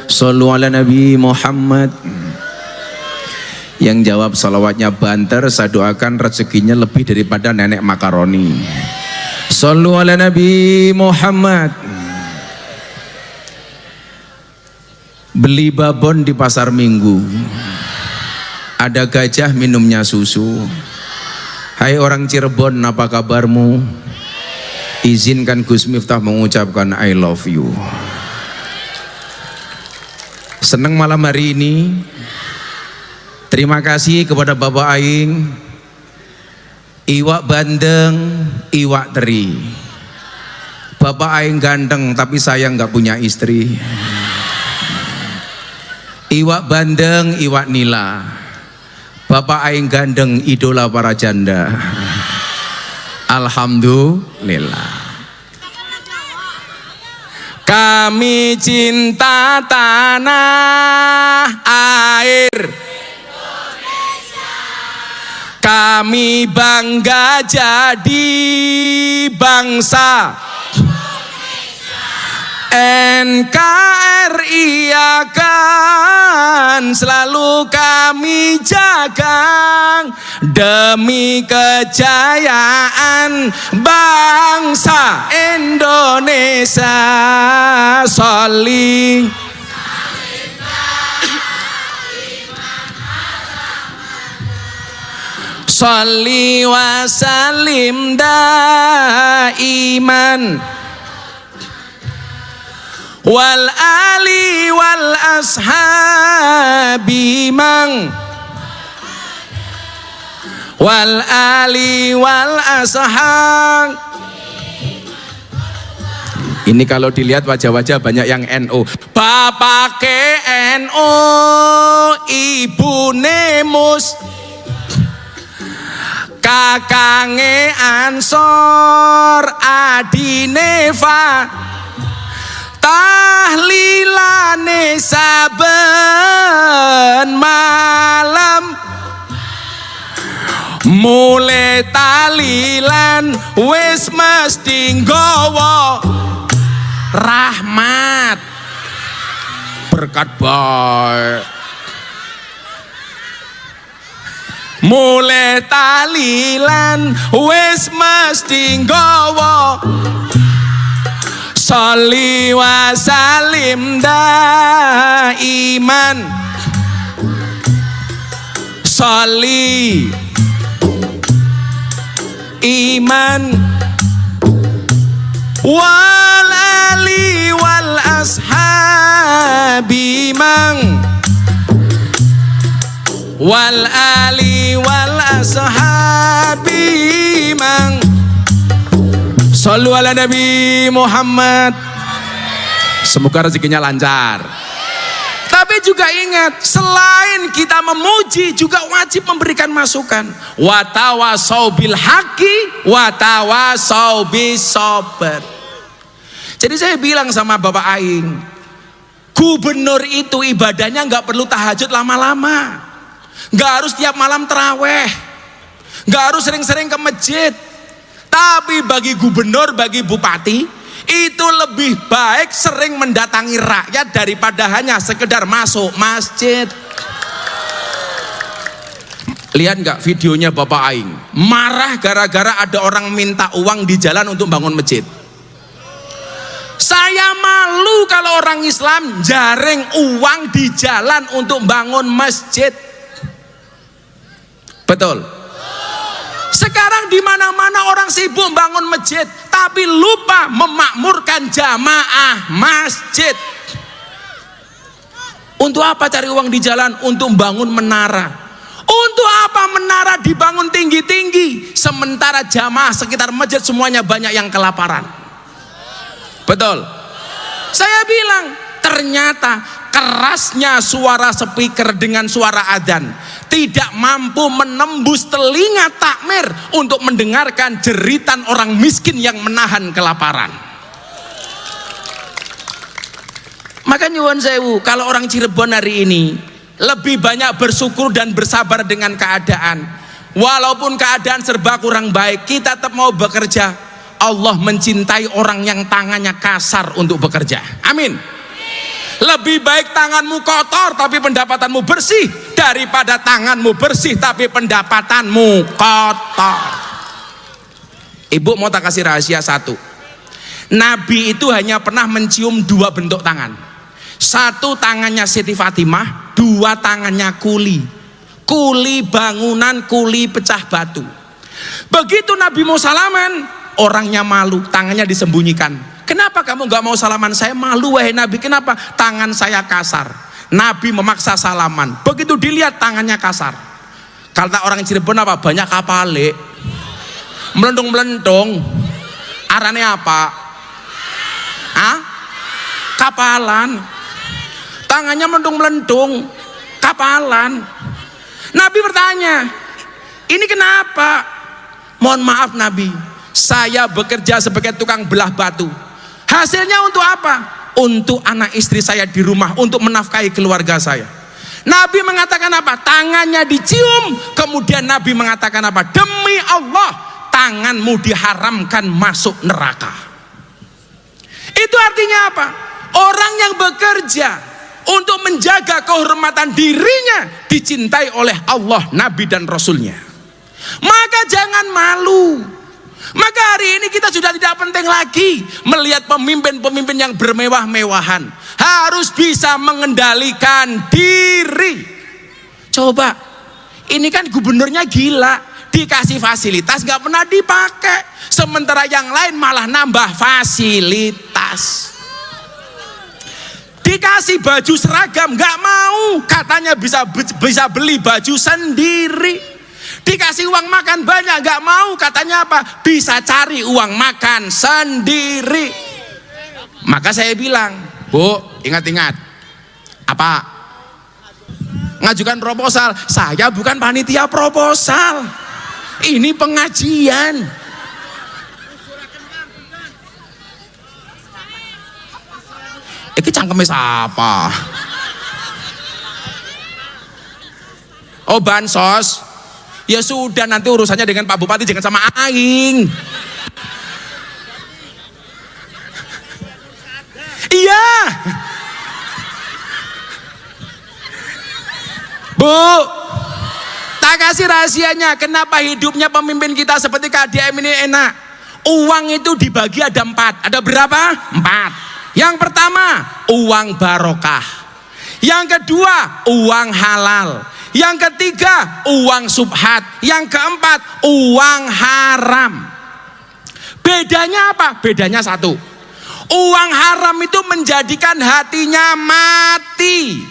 Sallu ala Nabi Muhammad. Yang jawab salawatnya banter, saya doakan rezekinya lebih daripada nenek makaroni. Sallu ala Nabi Muhammad. Beli babon di pasar Minggu, ada gajah minumnya susu. Hai orang Cirebon, apa kabarmu? Izinkan Gus Miftah mengucapkan I love you. Senang malam hari ini. Terima kasih kepada Bapak Aing, iwak bandeng, iwak teri. Bapak Aing ganteng tapi sayang gak punya istri. Iwak bandeng, iwak nila. Bapak Aing gandeng, idola para janda. Alhamdulillah. Kami cinta tanah air Indonesia. Kami bangga jadi bangsa NKRI akan selalu kami jaga demi kejayaan bangsa Indonesia. Sholli Sholli wa sallim daiman wal ali wal ashabi mang wal ali wal ashab. Ini kalau dilihat wajah-wajah banyak yang NU. Bapak ke NU, ibu nemus, kakange Ansor, adine Fa, tahlilane saben malam Mulai talilan wis mesti nggawa rahmat berkat bae. Mulai talilan wis mesti nggawa sholli wa salim daiman sholli iman wal ali wal ashabi mang wal ali wal ashabi mang shollu ala nabi Muhammad. Semoga rezekinya lancar. Tapi juga ingat, selain kita memuji juga wajib memberikan masukan. Wa tawasau bil haqqi wa tawasau bis sabr. Jadi saya bilang sama Bapak Aing, gubernur itu ibadahnya nggak perlu tahajud lama-lama, nggak harus tiap malam teraweh, nggak harus sering-sering ke masjid. Tapi bagi gubernur, bagi bupati, itu lebih baik sering mendatangi rakyat daripada hanya sekedar masuk masjid. Lihat nggak videonya Bapak Aing marah gara-gara ada orang minta uang di jalan untuk bangun masjid. Saya malu kalau orang Islam jaring uang di jalan untuk bangun masjid. Betul. Sekarang di mana-mana orang sibuk bangun masjid, tapi lupa memakmurkan jamaah masjid. Untuk apa cari uang di jalan? Untuk bangun menara. Untuk apa menara dibangun tinggi-tinggi, sementara jamaah sekitar masjid semuanya banyak yang kelaparan? Betul. Saya bilang, ternyata kerasnya suara speaker dengan suara adzan tidak mampu menembus telinga takmir untuk mendengarkan jeritan orang miskin yang menahan kelaparan. Maka nyuwun sewu, kalau orang Cirebon hari ini lebih banyak bersyukur dan bersabar dengan keadaan. Walaupun keadaan serba kurang baik, kita tetap mau bekerja. Allah mencintai orang yang tangannya kasar untuk bekerja. Amin. Lebih baik tanganmu kotor tapi pendapatanmu bersih daripada tanganmu bersih tapi pendapatanmu kotor. Ibu mau tak kasih rahasia satu. Nabi itu hanya pernah mencium dua bentuk tangan. Satu tangannya Siti Fatimah, dua tangannya kuli. Kuli bangunan, kuli pecah batu. Begitu Nabi mau salaman, orangnya malu, tangannya disembunyikan. Kenapa kamu gak mau salaman? Saya malu wahai Nabi. Kenapa? Tangan saya kasar. Nabi memaksa salaman. Begitu dilihat tangannya kasar. Kata orang Cirebon apa? Banyak kapale. Melendung-melendung. Arane apa? Hah? Kapalan. Tangannya melendung-melendung. Kapalan. Nabi bertanya, ini kenapa? Mohon maaf Nabi, saya bekerja sebagai tukang belah batu. Hasilnya untuk apa? Untuk anak istri saya di rumah, untuk menafkahi keluarga saya. Nabi mengatakan apa? Tangannya dicium. Kemudian Nabi mengatakan apa? Demi Allah, tanganmu diharamkan masuk neraka. Itu artinya apa? Orang yang bekerja untuk menjaga kehormatan dirinya dicintai oleh Allah, Nabi dan Rasulnya. Maka jangan malu. Maka hari ini kita sudah tidak penting lagi melihat pemimpin-pemimpin yang bermewah-mewahan. Harus bisa mengendalikan diri. Coba, ini kan gubernurnya gila, dikasih fasilitas gak pernah dipakai, sementara yang lain malah nambah fasilitas. Dikasih baju seragam gak mau, katanya bisa beli baju sendiri. Dikasih uang makan banyak gak mau, katanya apa? Bisa cari uang makan sendiri. Maka saya bilang, Bu, ingat-ingat. Apa? Ngajukan proposal. Saya bukan panitia proposal, ini pengajian. Iki cangkeme siapa? Oh, bansos. Ya sudah, nanti urusannya dengan Pak Bupati, jangan sama aing. Iya. Bu, tak kasih rahasianya kenapa hidupnya pemimpin kita seperti KDM ini enak. Uang itu dibagi ada 4. Ada berapa? 4. Yang pertama, uang barokah. Yang kedua, uang halal. Yang ketiga, uang subhat. Yang keempat, uang haram. Bedanya apa? Bedanya satu. Uang haram itu menjadikan hatinya mati.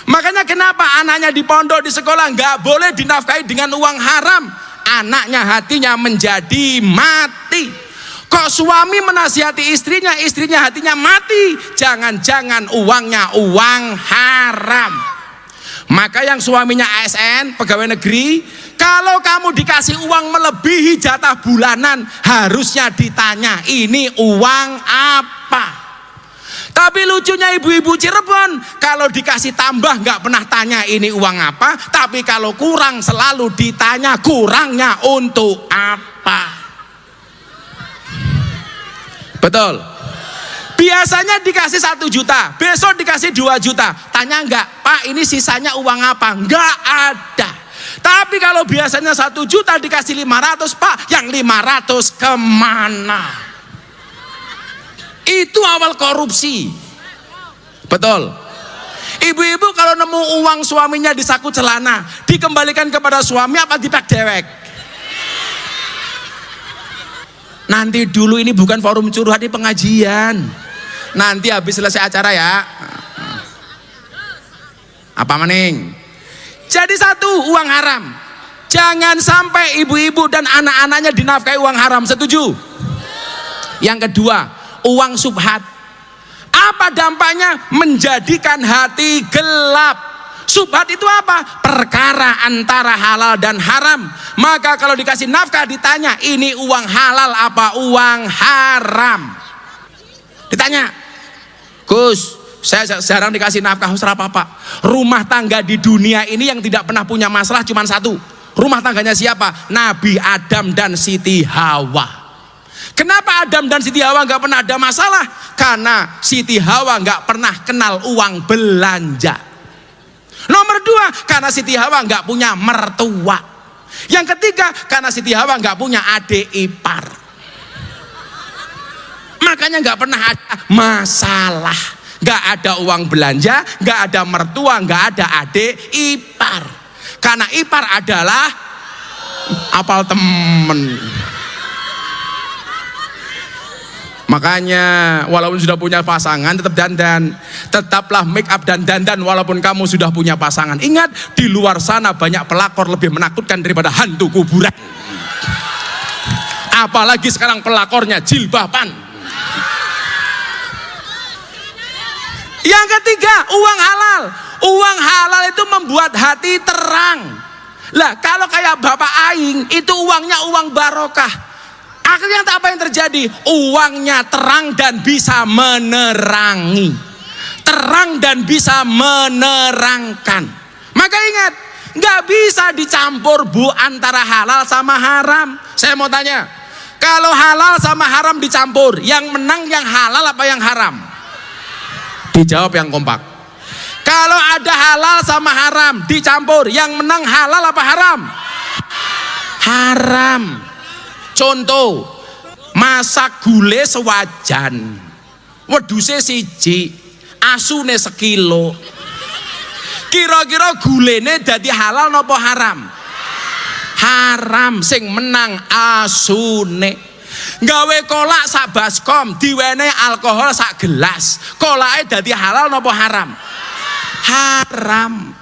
Makanya kenapa anaknya di pondok, di sekolah nggak boleh dinafkahi dengan uang haram. Anaknya hatinya menjadi mati. Kok suami menasihati istrinya, istrinya hatinya mati. Jangan-jangan uangnya uang haram. Maka yang suaminya ASN, pegawai negeri, kalau kamu dikasih uang melebihi jatah bulanan, harusnya ditanya, ini uang apa? Tapi lucunya ibu-ibu Cirebon, kalau dikasih tambah nggak pernah tanya ini uang apa, tapi kalau kurang selalu ditanya kurangnya untuk apa. Betul. Biasanya dikasih 1 juta, besok dikasih 2 juta. Tanya nggak, Pak ini sisanya uang apa? Nggak ada. Tapi kalau biasanya 1 juta dikasih 500, Pak yang 500 kemana? Itu awal korupsi. Betul. Ibu-ibu kalau nemu uang suaminya di saku celana, dikembalikan kepada suami apa dipak dewek? Nanti dulu, ini bukan forum curhat, di pengajian. Nanti habis selesai acara ya. Apa maning? Jadi satu, uang haram. Jangan sampai ibu-ibu dan anak-anaknya dinafkahi uang haram. Setuju? Yang kedua, uang subhat. Apa dampaknya? Menjadikan hati gelap. Subhat itu apa? Perkara antara halal dan haram. Maka kalau dikasih nafkah ditanya, ini uang halal apa uang haram? Ditanya, Gus, saya jarang dikasih nafkah. Usra apa? Rumah tangga di dunia ini yang tidak pernah punya masalah cuma satu. Rumah tangganya siapa? Nabi Adam dan Siti Hawa. Kenapa Adam dan Siti Hawa nggak pernah ada masalah? Karena Siti Hawa nggak pernah kenal uang belanja. Nomor 2, karena Siti Hawa nggak punya mertua. Yang ketiga, karena Siti Hawa nggak punya adik ipar. Makanya nggak pernah ada masalah. Nggak ada uang belanja, nggak ada mertua, nggak ada adik ipar. Karena ipar adalah apal temen. Makanya walaupun sudah punya pasangan tetap dandan. Tetaplah make up dan dandan walaupun kamu sudah punya pasangan. Ingat, di luar sana banyak pelakor lebih menakutkan daripada hantu kuburan. Apalagi sekarang pelakornya jilbaban. Yang ketiga, uang halal. Uang halal itu membuat hati terang. Lah kalau kayak Bapak Aing, itu uangnya uang barokah. Akhirnya apa yang terjadi? Uangnya terang dan bisa menerangi. Terang dan bisa menerangkan. Maka ingat, nggak bisa dicampur bu antara halal sama haram. Saya mau tanya, kalau halal sama haram dicampur, yang menang yang halal apa yang haram? Dijawab yang kompak. Kalau ada halal sama haram dicampur, yang menang halal apa haram? Haram. Contoh, masak gule sewajan, wedhuse 1, asune 1 kilo. Kira-kira gulene dadi halal napa haram? Haram. Sing menang asune. Gawe kolak sak baskom, diwenehi alkohol sak gelas, kolake dadi halal napa haram? Haram.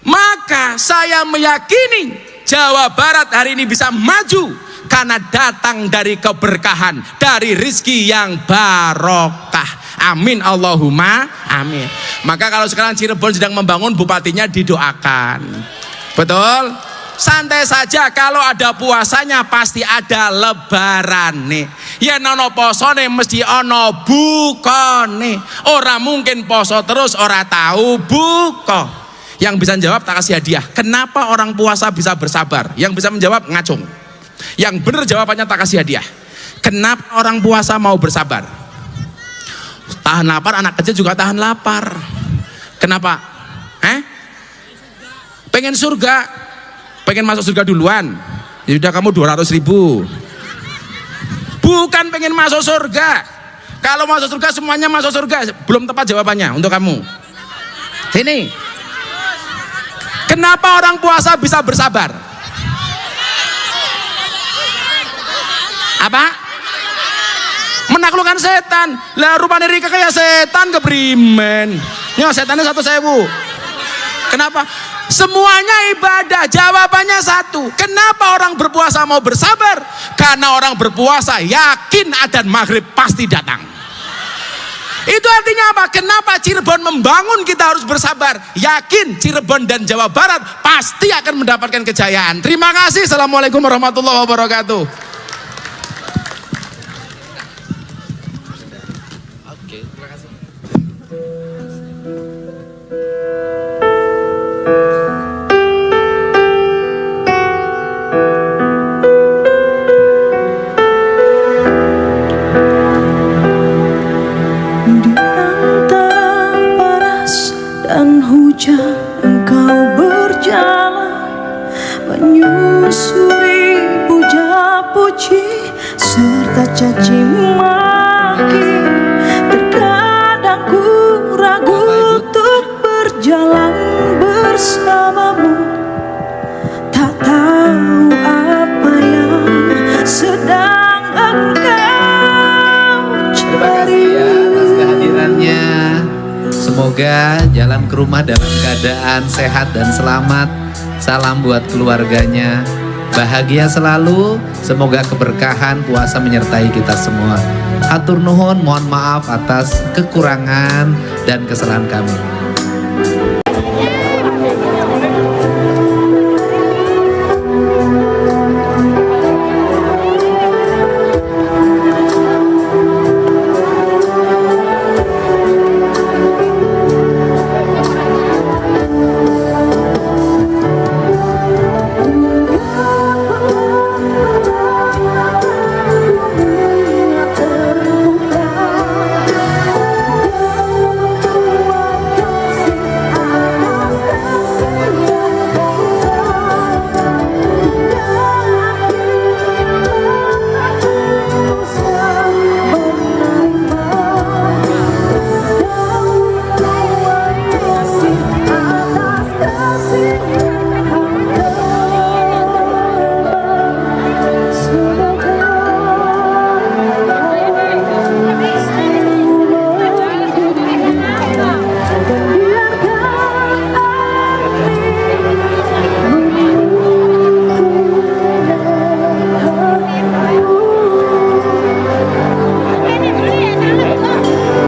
Maka saya meyakini Jawa Barat hari ini bisa maju karena datang dari keberkahan, dari rizki yang barokah. Amin Allahumma amin. Maka kalau sekarang Cirebon sedang membangun, bupatinya didoakan. Betul? Santai saja, kalau ada puasanya pasti ada lebarane. Ya nono posone mesti ono bukone. Ora mungkin poso terus ora tahu buka. Yang bisa menjawab tak kasih hadiah. Kenapa orang puasa bisa bersabar? Yang bisa menjawab ngacung. Yang benar jawabannya tak kasih hadiah. Kenapa orang puasa mau bersabar? Tahan lapar, anak kecil juga tahan lapar. Kenapa? Pengen surga, pengen masuk surga duluan. Ya udah kamu 200.000. Bukan pengen masuk surga. Kalau masuk surga semuanya masuk surga. Belum tepat jawabannya untuk kamu. Sini. Kenapa orang puasa bisa bersabar? Apa? Menaklukkan setan. Lah rupanya Rika kayak setan keprimen. Ya setannya 1.000. Kenapa? Semuanya ibadah. Jawabannya satu. Kenapa orang berpuasa mau bersabar? Karena orang berpuasa yakin adzan maghrib pasti datang. Itu artinya apa? Kenapa Cirebon membangun kita harus bersabar? Yakin Cirebon dan Jawa Barat pasti akan mendapatkan kejayaan. Terima kasih. Assalamualaikum warahmatullahi wabarakatuh. Oke, terima kasih. Dan hujan engkau berjalan menyusuri puja-puji serta caci maki. Terkadang ku ragu untuk berjalan bersamamu, tak tahu apa yang sedang engkau cari. Atas kehadirannya. Semoga jalan ke rumah dalam keadaan sehat dan selamat. Salam buat keluarganya. Bahagia selalu. Semoga keberkahan puasa menyertai kita semua. Hatur nuhun, mohon maaf atas kekurangan dan kesalahan kami. Kasih